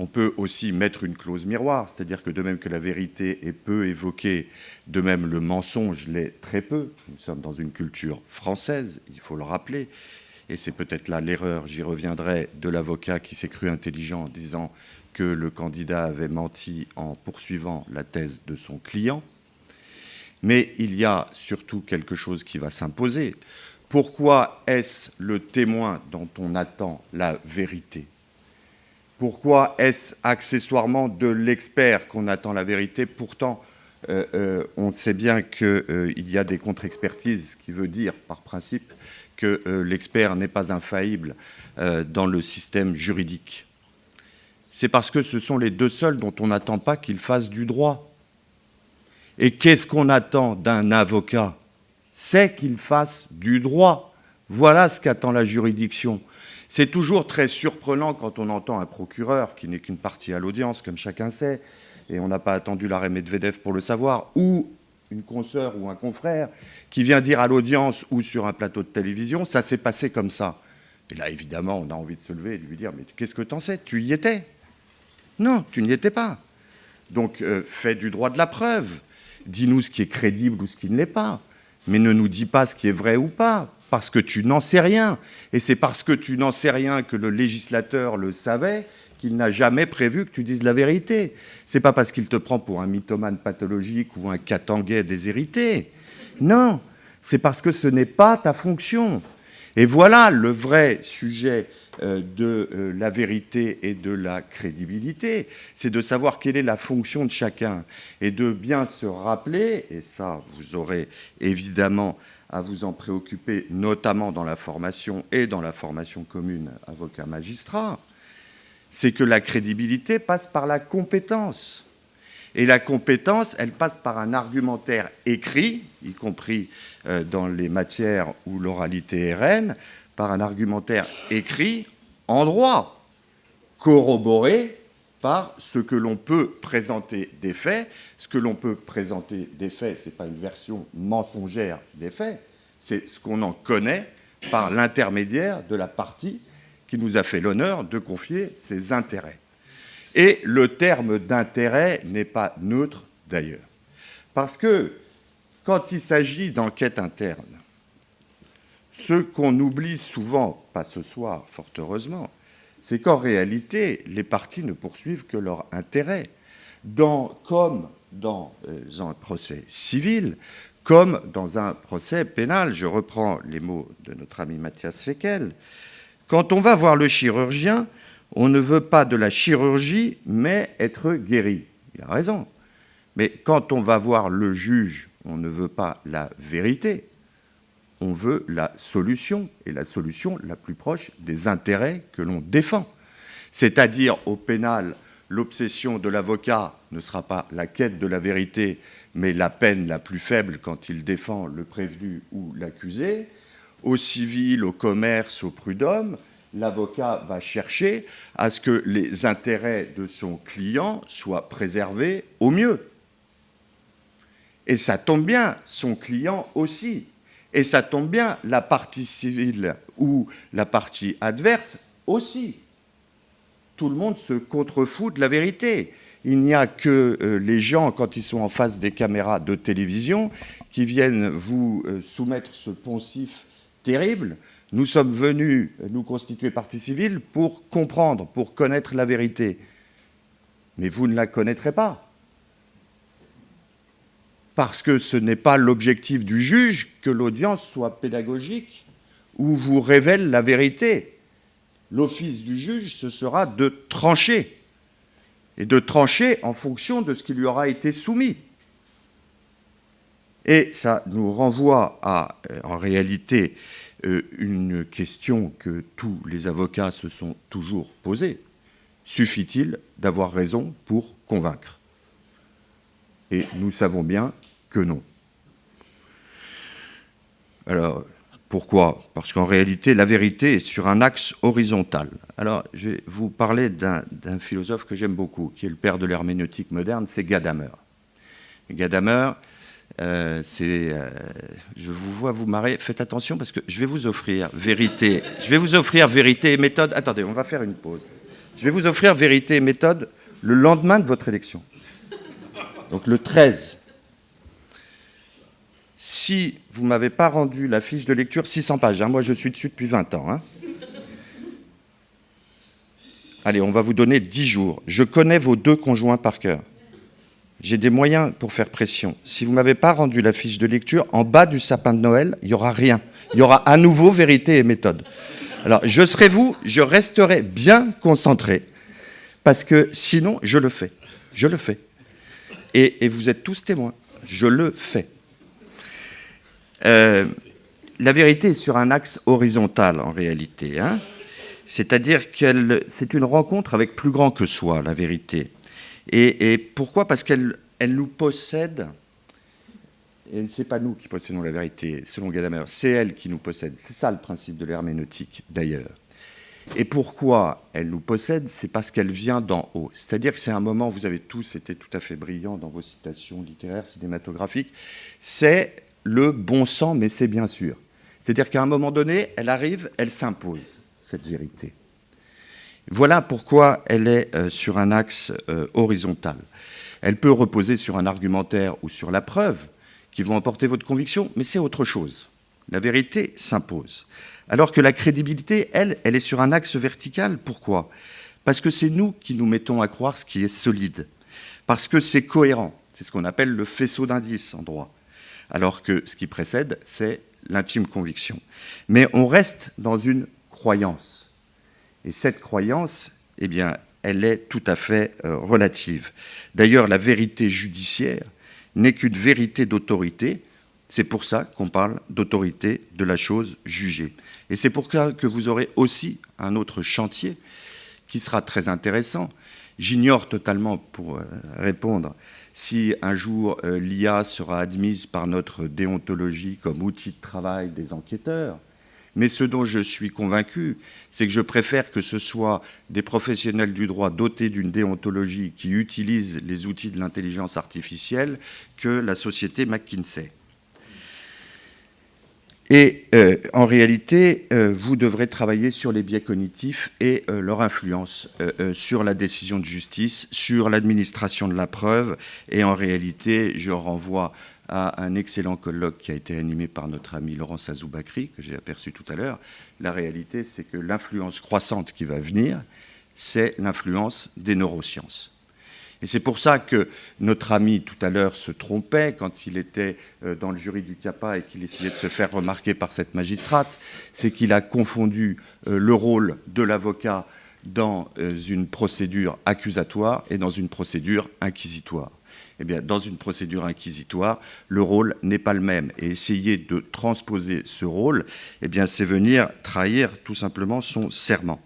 Speaker 8: On peut aussi mettre une clause miroir, c'est-à-dire que de même que la vérité est peu évoquée, de même le mensonge l'est très peu. Nous sommes dans une culture française, il faut le rappeler, et c'est peut-être là l'erreur, j'y reviendrai, de l'avocat qui s'est cru intelligent en disant que le candidat avait menti en poursuivant la thèse de son client. Mais il y a surtout quelque chose qui va s'imposer. Pourquoi est-ce le témoin dont on attend la vérité ? Pourquoi est-ce accessoirement de l'expert qu'on attend la vérité? Pourtant, on sait bien qu'il y a des contre-expertises, ce qui veut dire, par principe, que l'expert n'est pas infaillible dans le système juridique. C'est parce que ce sont les deux seuls dont on n'attend pas qu'ils fassent du droit. Et qu'est-ce qu'on attend d'un avocat? C'est qu'il fasse du droit. Voilà ce qu'attend la juridiction. C'est toujours très surprenant quand on entend un procureur, qui n'est qu'une partie à l'audience, comme chacun sait, et on n'a pas attendu l'arrêt Medvedev pour le savoir, ou une consoeur ou un confrère qui vient dire à l'audience ou sur un plateau de télévision, ça s'est passé comme ça. Et là, évidemment, on a envie de se lever et de lui dire, mais qu'est-ce que t'en sais? Tu y étais? Non, tu n'y étais pas. Donc, fais du droit de la preuve. Dis-nous ce qui est crédible ou ce qui ne l'est pas. Mais ne nous dis pas ce qui est vrai ou pas, parce que tu n'en sais rien. Et c'est parce que tu n'en sais rien que le législateur le savait qu'il n'a jamais prévu que tu dises la vérité. C'est pas parce qu'il te prend pour un mythomane pathologique ou un catanguais déshérité. Non, c'est parce que ce n'est pas ta fonction. Et voilà le vrai sujet de la vérité et de la crédibilité, c'est de savoir quelle est la fonction de chacun et de bien se rappeler, et ça vous aurez évidemment à vous en préoccuper, notamment dans la formation et dans la formation commune avocat-magistrat, c'est que la crédibilité passe par la compétence. Et la compétence, elle passe par un argumentaire écrit, y compris dans les matières où l'oralité est reine, par un argumentaire écrit en droit, corroboré par ce que l'on peut présenter des faits. Ce que l'on peut présenter des faits, ce n'est pas une version mensongère des faits, c'est ce qu'on en connaît par l'intermédiaire de la partie qui nous a fait l'honneur de confier ses intérêts. Et le terme d'intérêt n'est pas neutre d'ailleurs. Parce que quand il s'agit d'enquête interne, ce qu'on oublie souvent, pas ce soir, fort heureusement, c'est qu'en réalité, les parties ne poursuivent que leur intérêt. Comme dans un procès civil, comme dans un procès pénal, je reprends les mots de notre ami Mathias Fekl, quand on va voir le chirurgien, on ne veut pas de la chirurgie, mais être guéri. Il a raison. Mais quand on va voir le juge, on ne veut pas la vérité, on veut la solution, et la solution la plus proche des intérêts que l'on défend. C'est-à-dire, au pénal, l'obsession de l'avocat ne sera pas la quête de la vérité, mais la peine la plus faible quand il défend le prévenu ou l'accusé. Au civil, au commerce, au prud'homme, l'avocat va chercher à ce que les intérêts de son client soient préservés au mieux. Et ça tombe bien, son client aussi. Et ça tombe bien, la partie civile ou la partie adverse aussi. Tout le monde se contrefout de la vérité. Il n'y a que les gens, quand ils sont en face des caméras de télévision, qui viennent vous soumettre ce poncif terrible. Nous sommes venus nous constituer partie civile pour comprendre, pour connaître la vérité. Mais vous ne la connaîtrez pas. parce que ce n'est pas l'objectif du juge que l'audience soit pédagogique ou vous révèle la vérité. L'office du juge, ce sera de trancher, et de trancher en fonction de ce qui lui aura été soumis. Et ça nous renvoie à, en réalité, une question que tous les avocats se sont toujours posée. Suffit-il d'avoir raison pour convaincre? Et nous savons bien que non. Alors, pourquoi? Parce qu'en réalité, la vérité est sur un axe horizontal. Alors, je vais vous parler d'un philosophe que j'aime beaucoup, qui est le père de l'herméneutique moderne, c'est Gadamer. Gadamer, je vous vois vous marrer, faites attention parce que je vais vous offrir vérité. Je vais vous offrir vérité et méthode. Attendez, on va faire une pause. Je vais vous offrir vérité et méthode le lendemain de votre élection. Donc le 13. Si vous ne m'avez pas rendu la fiche de lecture, 600 pages, hein, moi je suis dessus depuis 20 ans. Hein. Allez, on va vous donner 10 jours. Je connais vos 2 conjoints par cœur. J'ai des moyens pour faire pression. Si vous ne m'avez pas rendu la fiche de lecture, en bas du sapin de Noël, il n'y aura rien. Il y aura à nouveau vérité et méthode. Alors, je serai vous, je resterai bien concentré, parce que sinon, je le fais. Je le fais. Et vous êtes tous témoins. Je le fais. La vérité est sur un axe horizontal, en réalité. Hein. C'est-à-dire que c'est une rencontre avec plus grand que soi, la vérité. Et pourquoi? Parce qu'elle nous possède, et ce n'est pas nous qui possédons la vérité, selon Gadamer, c'est elle qui nous possède. C'est ça le principe de l'herméneutique, d'ailleurs. Et pourquoi elle nous possède? C'est parce qu'elle vient d'en haut. C'est-à-dire que c'est un moment, vous avez tous été tout à fait brillants dans vos citations littéraires, cinématographiques, c'est le bon sens, mais c'est bien sûr. C'est-à-dire qu'à un moment donné, elle arrive, elle s'impose, cette vérité. Voilà pourquoi elle est sur un axe horizontal. Elle peut reposer sur un argumentaire ou sur la preuve qui vont emporter votre conviction, mais c'est autre chose. La vérité s'impose. Alors que la crédibilité, elle est sur un axe vertical. Pourquoi? Parce que c'est nous qui nous mettons à croire ce qui est solide. Parce que c'est cohérent. C'est ce qu'on appelle le faisceau d'indices en droit. Alors que ce qui précède, c'est l'intime conviction. Mais on reste dans une croyance. Et cette croyance, eh bien, elle est tout à fait relative. D'ailleurs, la vérité judiciaire n'est qu'une vérité d'autorité. C'est pour ça qu'on parle d'autorité de la chose jugée. Et c'est pour ça que vous aurez aussi un autre chantier qui sera très intéressant. J'ignore totalement, pour répondre, si un jour l'IA sera admise par notre déontologie comme outil de travail des enquêteurs. Mais ce dont je suis convaincu, c'est que je préfère que ce soit des professionnels du droit dotés d'une déontologie qui utilisent les outils de l'intelligence artificielle que la société McKinsey. Et en réalité, vous devrez travailler sur les biais cognitifs et leur influence sur la décision de justice, sur l'administration de la preuve. Et en réalité, je renvoie à un excellent colloque qui a été animé par notre ami Laurence Azoubakri, que j'ai aperçu tout à l'heure. La réalité, c'est que l'influence croissante qui va venir, c'est l'influence des neurosciences. Et c'est pour ça que notre ami tout à l'heure se trompait quand il était dans le jury du CAPA et qu'il essayait de se faire remarquer par cette magistrate, c'est qu'il a confondu le rôle de l'avocat dans une procédure accusatoire et dans une procédure inquisitoire. Eh bien, dans une procédure inquisitoire, le rôle n'est pas le même. Et essayer de transposer ce rôle, eh bien, c'est venir trahir tout simplement son serment.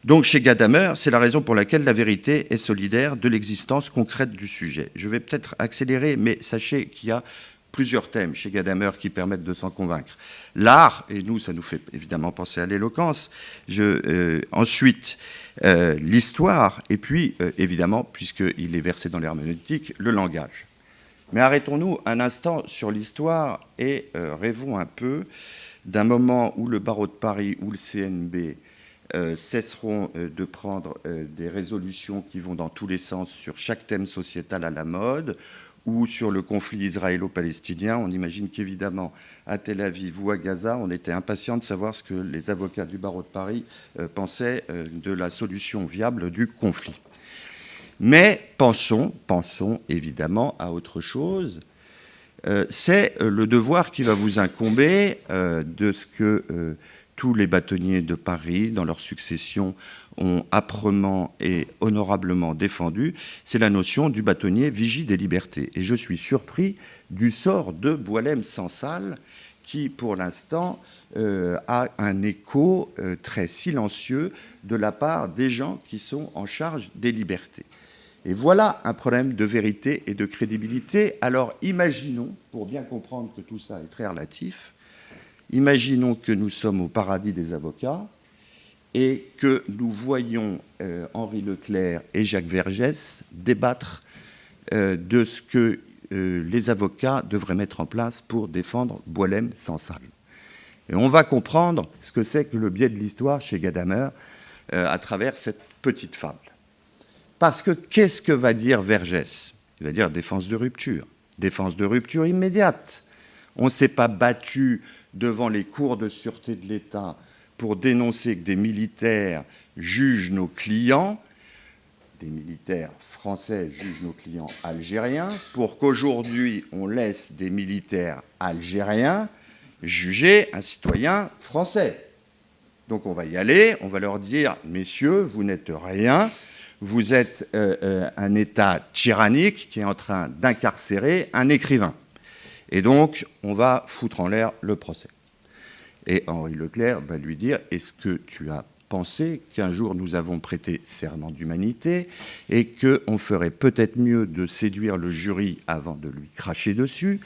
Speaker 8: Donc, chez Gadamer, c'est la raison pour laquelle la vérité est solidaire de l'existence concrète du sujet. Je vais peut-être accélérer, mais sachez qu'il y a plusieurs thèmes chez Gadamer qui permettent de s'en convaincre. L'art, et nous, ça nous fait évidemment penser à l'éloquence. Ensuite, l'histoire, et puis, évidemment, puisqu'il est versé dans l'herméneutique, le langage. Mais arrêtons-nous un instant sur l'histoire et rêvons un peu d'un moment où le barreau de Paris ou le CNB cesseront de prendre des résolutions qui vont dans tous les sens sur chaque thème sociétal à la mode, ou sur le conflit israélo-palestinien. On imagine qu'évidemment, à Tel Aviv ou à Gaza, on était impatient de savoir ce que les avocats du barreau de Paris pensaient de la solution viable du conflit. Mais pensons évidemment à autre chose. c'est le devoir qui va vous incomber de ce que tous les bâtonniers de Paris, dans leur succession, ont âprement et honorablement défendu, c'est la notion du bâtonnier vigie des libertés. Et je suis surpris du sort de Boualem-Sansal, qui, pour l'instant, a un écho très silencieux de la part des gens qui sont en charge des libertés. Et voilà un problème de vérité et de crédibilité. Alors imaginons, pour bien comprendre que tout ça est très relatif, imaginons que nous sommes au paradis des avocats et que nous voyons Henri Leclerc et Jacques Vergès débattre de ce que les avocats devraient mettre en place pour défendre Boualem-Sansal. Et on va comprendre ce que c'est que le biais de l'histoire chez Gadamer à travers cette petite fable. Parce que qu'est-ce que va dire Vergès? Il va dire défense de rupture immédiate. On ne s'est pas battu devant les cours de sûreté de l'État pour dénoncer que des militaires jugent nos clients, des militaires français jugent nos clients algériens, pour qu'aujourd'hui on laisse des militaires algériens juger un citoyen français. Donc on va y aller, on va leur dire, messieurs, vous n'êtes rien, vous êtes un État tyrannique qui est en train d'incarcérer un écrivain. Et donc, on va foutre en l'air le procès. Et Henri Leclerc va lui dire, est-ce que tu as pensé qu'un jour nous avons prêté serment d'humanité et qu'on ferait peut-être mieux de séduire le jury avant de lui cracher dessus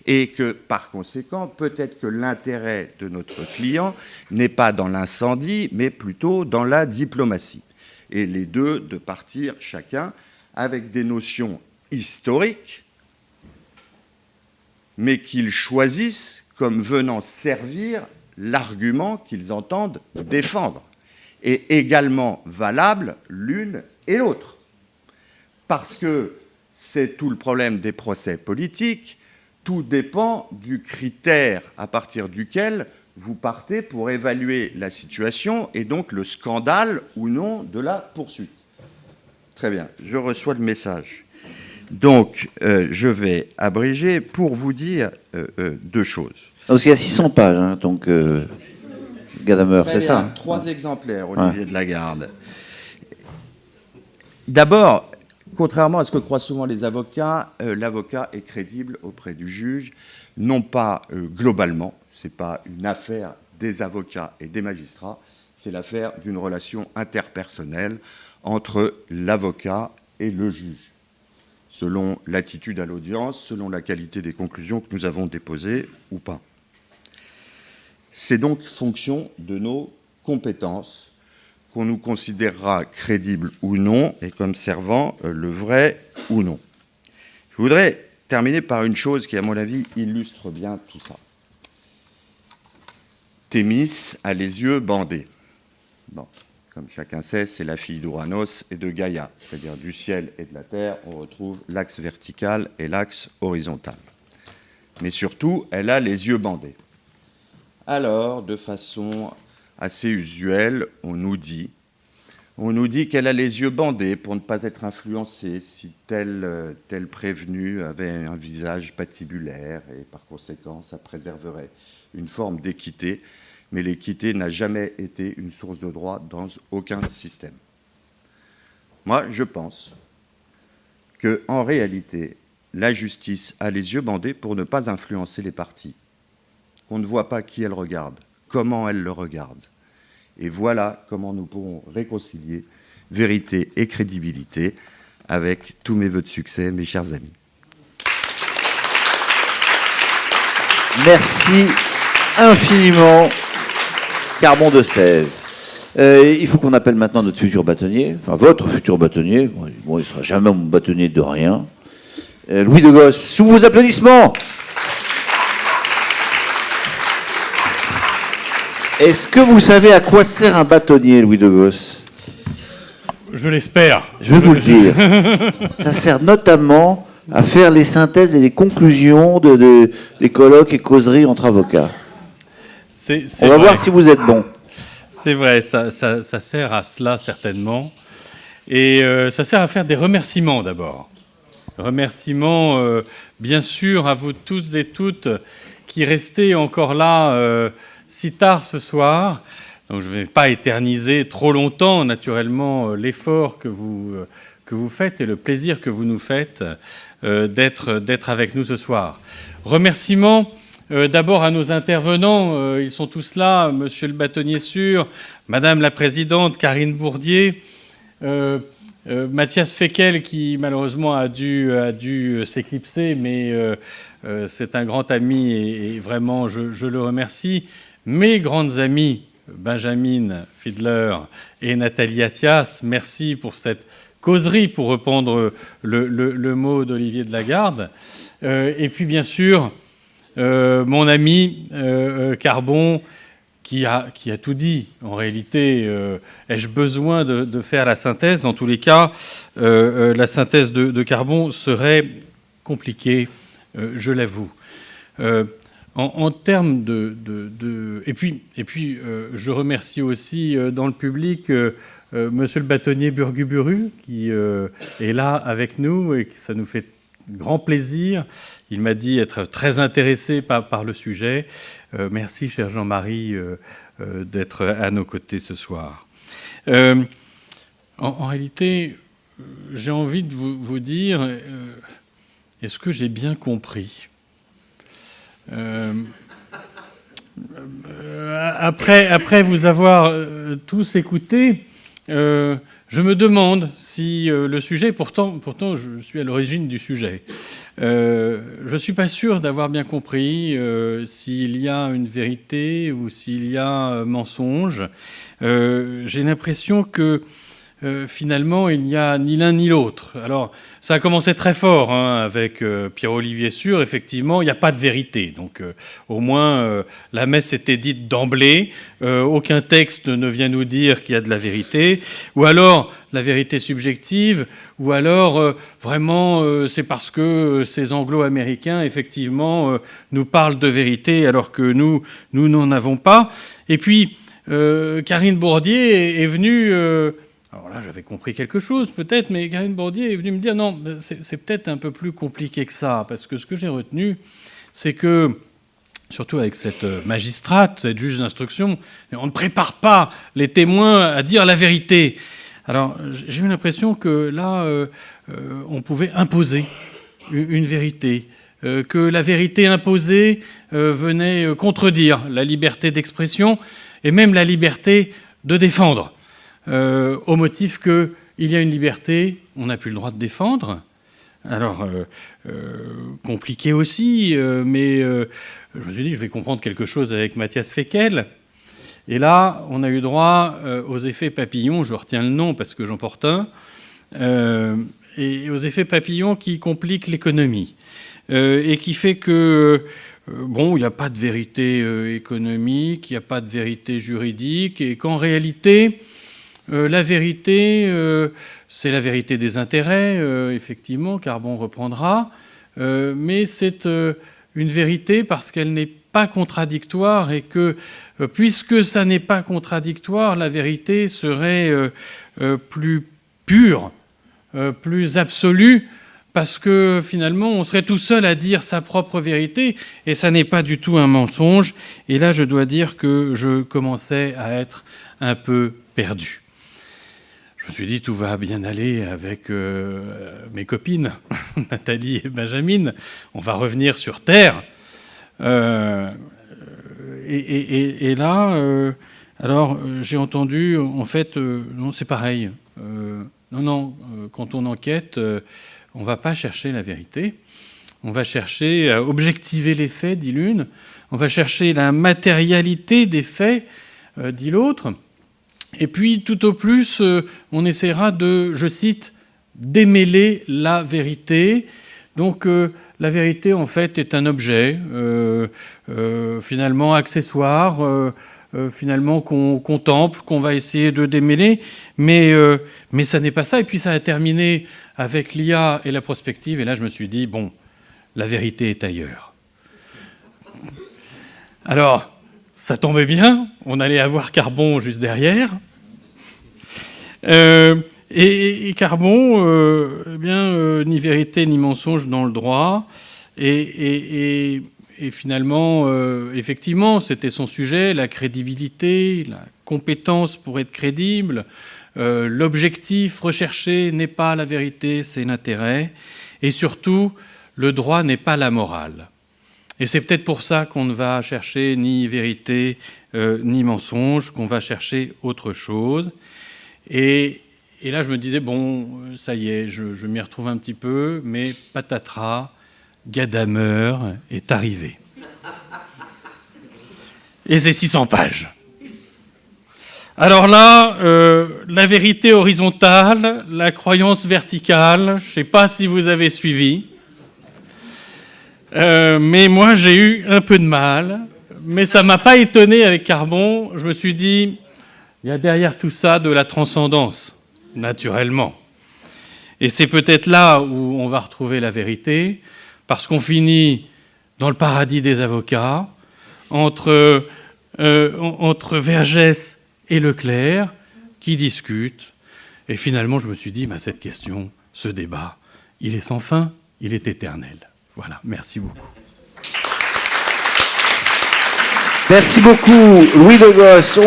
Speaker 8: et que, par conséquent, peut-être que l'intérêt de notre client n'est pas dans l'incendie, mais plutôt dans la diplomatie. Et les deux de partir chacun avec des notions historiques, mais qu'ils choisissent comme venant servir l'argument qu'ils entendent défendre, et également valable l'une et l'autre. Parce que c'est tout le problème des procès politiques, tout dépend du critère à partir duquel vous partez pour évaluer la situation et donc le scandale ou non de la poursuite. Très bien, je reçois le message. Donc, je vais abréger pour vous dire deux choses.
Speaker 9: Parce qu'il y a 600 pages, hein, donc Gadamer, c'est ça, hein?
Speaker 8: 3 exemplaires, Olivier de Lagarde. D'abord, contrairement à ce que croient souvent les avocats, l'avocat est crédible auprès du juge, non pas globalement, ce n'est pas une affaire des avocats et des magistrats, c'est l'affaire d'une relation interpersonnelle entre l'avocat et le juge, selon l'attitude à l'audience, selon la qualité des conclusions que nous avons déposées ou pas. C'est donc fonction de nos compétences qu'on nous considérera crédibles ou non et comme servant le vrai ou non. Je voudrais terminer par une chose qui, à mon avis, illustre bien tout ça. Thémis a les yeux bandés. Bon, comme chacun sait, c'est la fille d'Ouranos et de Gaïa, c'est-à-dire du ciel et de la terre, on retrouve l'axe vertical et l'axe horizontal. Mais surtout, elle a les yeux bandés. Alors, de façon assez usuelle, on nous dit qu'elle a les yeux bandés pour ne pas être influencée si tel prévenu avait un visage patibulaire et par conséquent, ça préserverait une forme d'équité. Mais l'équité n'a jamais été une source de droit dans aucun système. Moi, je pense qu'en réalité, la justice a les yeux bandés pour ne pas influencer les parties, qu'on ne voit pas qui elle regarde, comment elle le regarde. Et voilà comment nous pourrons réconcilier vérité et crédibilité avec tous mes vœux de succès, mes chers amis.
Speaker 9: Merci infiniment, Carbon de 16. Il faut qu'on appelle maintenant notre futur bâtonnier, enfin votre futur bâtonnier. Bon, il ne sera jamais mon bâtonnier de rien. Louis de Gosse, sous vos applaudissements. Est-ce que vous savez à quoi sert un bâtonnier, Louis de Gosse?
Speaker 10: Je l'espère.
Speaker 9: Je vais vous le dire. Ça sert notamment à faire les synthèses et les conclusions des colloques et causeries entre avocats. On va voir si vous êtes bon.
Speaker 10: C'est vrai, ça sert à cela certainement. Et ça sert à faire des remerciements d'abord. Remerciements, bien sûr, à vous tous et toutes qui restez encore là si tard ce soir. Donc, je ne vais pas éterniser trop longtemps, naturellement, l'effort que vous faites et le plaisir que vous nous faites d'être avec nous ce soir. Remerciements d'abord à nos intervenants, ils sont tous là, Monsieur le bâtonnier sûr, Madame la Présidente, Karine Bourdier, Mathias Fekl qui malheureusement a dû s'éclipser, mais c'est un grand ami et vraiment je le remercie. Mes grandes amies, Benjamin Fiedler et Nathalie Attias, merci pour cette causerie, pour reprendre le mot d'Olivier de Lagarde. Et puis bien sûr, mon ami Carbon, qui a tout dit. En réalité, ai-je besoin de faire la synthèse? En tous les cas, la synthèse de Carbon serait compliquée, je l'avoue. En termes et puis, je remercie aussi dans le public Monsieur le bâtonnier Burguburu, qui est là avec nous et que ça nous fait grand plaisir. Il m'a dit être très intéressé par le sujet. Merci, cher Jean-Marie, d'être à nos côtés ce soir. En réalité, j'ai envie de vous dire, est-ce que j'ai bien compris? Après vous avoir tous écoutés, je me demande si le sujet, pourtant je suis à l'origine du sujet, je ne suis pas sûr d'avoir bien compris s'il y a une vérité ou s'il y a mensonge. J'ai l'impression que finalement, il n'y a ni l'un ni l'autre. Alors, ça a commencé très fort avec Pierre-Olivier Sûr. Effectivement, il n'y a pas de vérité. Donc, au moins, la messe était dite d'emblée. Aucun texte ne vient nous dire qu'il y a de la vérité. Ou alors, la vérité subjective. Ou alors, vraiment, c'est parce que ces anglo-américains, effectivement, nous parlent de vérité alors que nous n'en avons pas. Et puis, Karine Bourdier est venue... Alors là, j'avais compris quelque chose, peut-être, mais Karine Bourdier est venue me dire non, c'est peut-être un peu plus compliqué que ça, parce que ce que j'ai retenu, c'est que, surtout avec cette magistrate, cette juge d'instruction, on ne prépare pas les témoins à dire la vérité. Alors, j'ai eu l'impression que là, on pouvait imposer une vérité, que la vérité imposée venait contredire la liberté d'expression et même la liberté de défendre. Au motif qu'il y a une liberté, on n'a plus le droit de défendre. Alors, compliqué aussi, mais je me suis dit, je vais comprendre quelque chose avec Mathias Fekl. Et là, on a eu droit aux effets papillons, je retiens le nom parce que j'en porte un, et aux effets papillons qui compliquent l'économie. Et qui fait que, bon, il n'y a pas de vérité économique, il n'y a pas de vérité juridique, et qu'en réalité... la vérité, c'est la vérité des intérêts, effectivement, Carbon reprendra, mais c'est une vérité parce qu'elle n'est pas contradictoire et que, puisque ça n'est pas contradictoire, la vérité serait plus pure, plus absolue, parce que finalement, on serait tout seul à dire sa propre vérité, et ça n'est pas du tout un mensonge. Et là, je dois dire que je commençais à être un peu perdu. Je me suis dit, tout va bien aller avec mes copines, Nathalie et Benjamin. On va revenir sur Terre. Et là, alors, j'ai entendu, en fait, non, c'est pareil. Quand on enquête, on ne va pas chercher la vérité. On va chercher à objectiver les faits, dit l'une. On va chercher la matérialité des faits, dit l'autre. Et puis, tout au plus, on essaiera de, je cite, démêler la vérité. Donc, la vérité, en fait, est un objet, finalement accessoire, finalement qu'on contemple, qu'on va essayer de démêler. Mais ça n'est pas ça. Et puis, ça a terminé avec l'IA et la prospective. Et là, je me suis dit, bon, la vérité est ailleurs. Alors... ça tombait bien, on allait avoir Carbon juste derrière. Et Carbon, eh bien, ni vérité ni mensonge dans le droit. Et finalement, effectivement, c'était son sujet, la crédibilité, la compétence pour être crédible. L'objectif recherché n'est pas la vérité, c'est l'intérêt. Et surtout, le droit n'est pas la morale. Et c'est peut-être pour ça qu'on ne va chercher ni vérité ni mensonge, qu'on va chercher autre chose. Et là, je me disais, bon, ça y est, je m'y retrouve un petit peu, mais patatras, Gadamer est arrivé. Et c'est 600 pages. Alors là, la vérité horizontale, la croyance verticale, je ne sais pas si vous avez suivi, mais moi j'ai eu un peu de mal, mais ça ne m'a pas étonné avec Carbon. Je me suis dit, il y a derrière tout ça de la transcendance, naturellement. Et c'est peut-être là où on va retrouver la vérité, parce qu'on finit dans le paradis des avocats, entre Vergès et Leclerc, qui discutent. Et finalement, je me suis dit, cette question, ce débat, il est sans fin, il est éternel. Voilà, merci beaucoup.
Speaker 9: Merci beaucoup, Louis Le Gosse.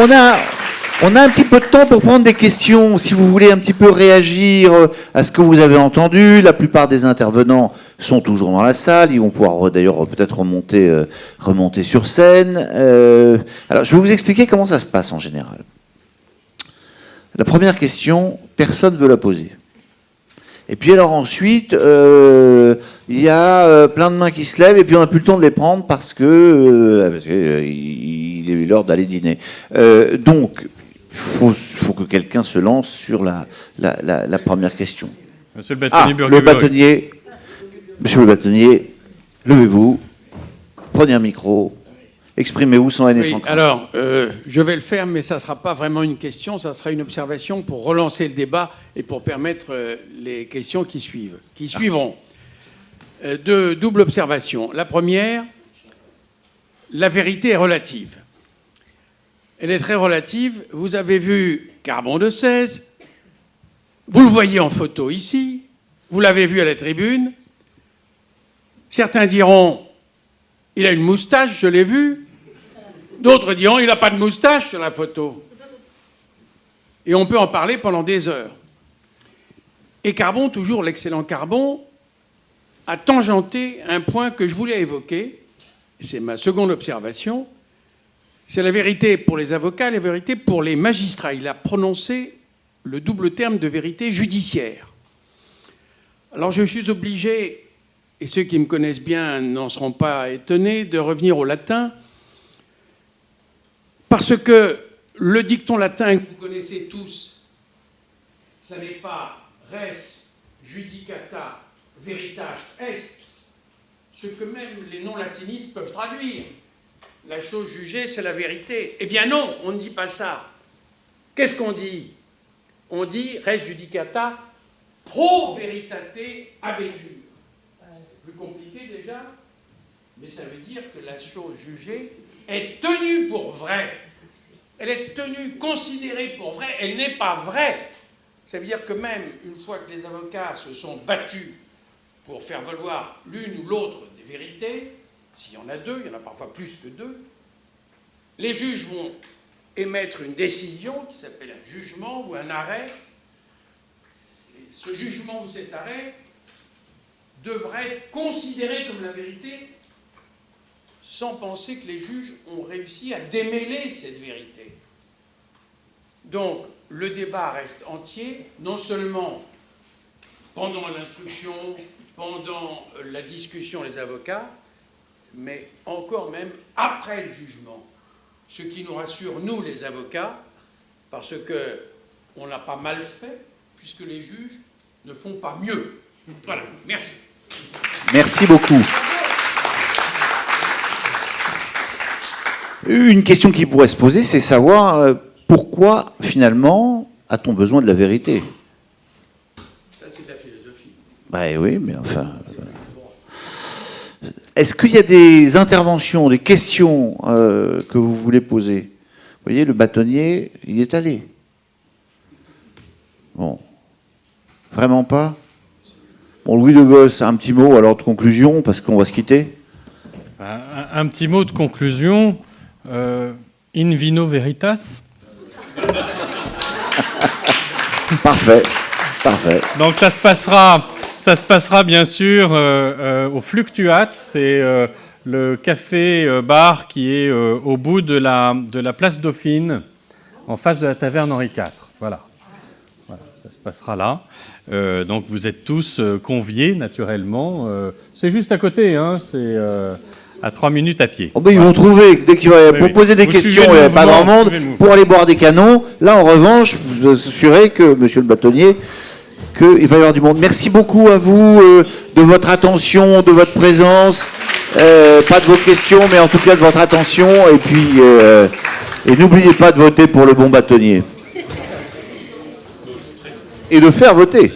Speaker 9: On a un petit peu de temps pour prendre des questions. Si vous voulez un petit peu réagir à ce que vous avez entendu, la plupart des intervenants sont toujours dans la salle. Ils vont pouvoir d'ailleurs peut-être remonter sur scène. Alors, je vais vous expliquer comment ça se passe en général. La première question, personne ne veut la poser. Et puis alors ensuite, il y a plein de mains qui se lèvent et puis on n'a plus le temps de les prendre parce qu'il est l'heure d'aller dîner. Donc, il faut que quelqu'un se lance sur la première question.
Speaker 10: Monsieur le bâtonnier
Speaker 9: Monsieur le bâtonnier, levez-vous, prenez un micro, exprimez-vous sans haine et sans crainte.
Speaker 11: Alors, je vais le faire, mais ça ne sera pas vraiment une question, ça sera une observation pour relancer le débat et pour permettre les questions qui suivront. Deux doubles observations. La première, la vérité est relative. Elle est très relative. Vous avez vu Carbon de 16, vous le voyez en photo ici, vous l'avez vu à la tribune. Certains diront, il a une moustache, je l'ai vu. D'autres diront, il n'a pas de moustache sur la photo. Et on peut en parler pendant des heures. Et Carbon, toujours l'excellent Carbon, a tangenté un point que je voulais évoquer. C'est ma seconde observation. C'est la vérité pour les avocats, la vérité pour les magistrats. Il a prononcé le double terme de vérité judiciaire. Alors je suis obligé, et ceux qui me connaissent bien n'en seront pas étonnés, de revenir au latin, parce que le dicton latin que vous connaissez tous, ça n'est pas res judicata veritas est, ce que même les non-latinistes peuvent traduire. La chose jugée, c'est la vérité. Eh bien non, on ne dit pas ça. Qu'est-ce qu'on dit? On dit res judicata pro veritate habetur. C'est plus compliqué déjà, mais ça veut dire que la chose jugée est tenue pour vraie. Elle est tenue, considérée pour vraie. Elle n'est pas vraie. Ça veut dire que même une fois que les avocats se sont battus pour faire valoir l'une ou l'autre des vérités, s'il y en a deux, il y en a parfois plus que deux, les juges vont émettre une décision qui s'appelle un jugement ou un arrêt. Et ce jugement ou cet arrêt devrait être considéré comme la vérité sans penser que les juges ont réussi à démêler cette vérité. Donc, le débat reste entier, non seulement pendant l'instruction, pendant la discussion des avocats, mais encore même après le jugement. Ce qui nous rassure, nous, les avocats, parce qu'on n'a pas mal fait, puisque les juges ne font pas mieux. Voilà, merci.
Speaker 9: Merci beaucoup. Une question qui pourrait se poser, c'est savoir pourquoi, finalement, a-t-on besoin de la vérité?
Speaker 11: Ça, c'est de la philosophie.
Speaker 9: Ben oui, mais enfin... Est-ce qu'il y a des interventions, des questions que vous voulez poser? Vous voyez, le bâtonnier, il est allé. Bon. Vraiment pas? Bon, Louis de Gosse, un petit mot alors de conclusion, parce qu'on va se quitter.
Speaker 10: Un petit mot de conclusion. In vino veritas.
Speaker 9: Parfait, parfait.
Speaker 10: Donc ça se passera bien sûr au Fluctuate. C'est le café-bar qui est au bout de la place Dauphine, en face de la taverne Henri IV. Voilà, ça se passera là. Donc vous êtes tous conviés, naturellement. C'est juste à côté, hein, c'est à 3 minutes à pied.
Speaker 9: Oh ben, ils vont trouver, dès qu'il va poser des questions, il n'y a pas grand monde, pour aller boire des canons. Là, en revanche, je vous assurer que, monsieur le bâtonnier, qu'il va y avoir du monde. Merci beaucoup à vous de votre attention, de votre présence. Pas de vos questions, mais en tout cas de votre attention. Et puis, et n'oubliez pas de voter pour le bon bâtonnier. Et de faire voter.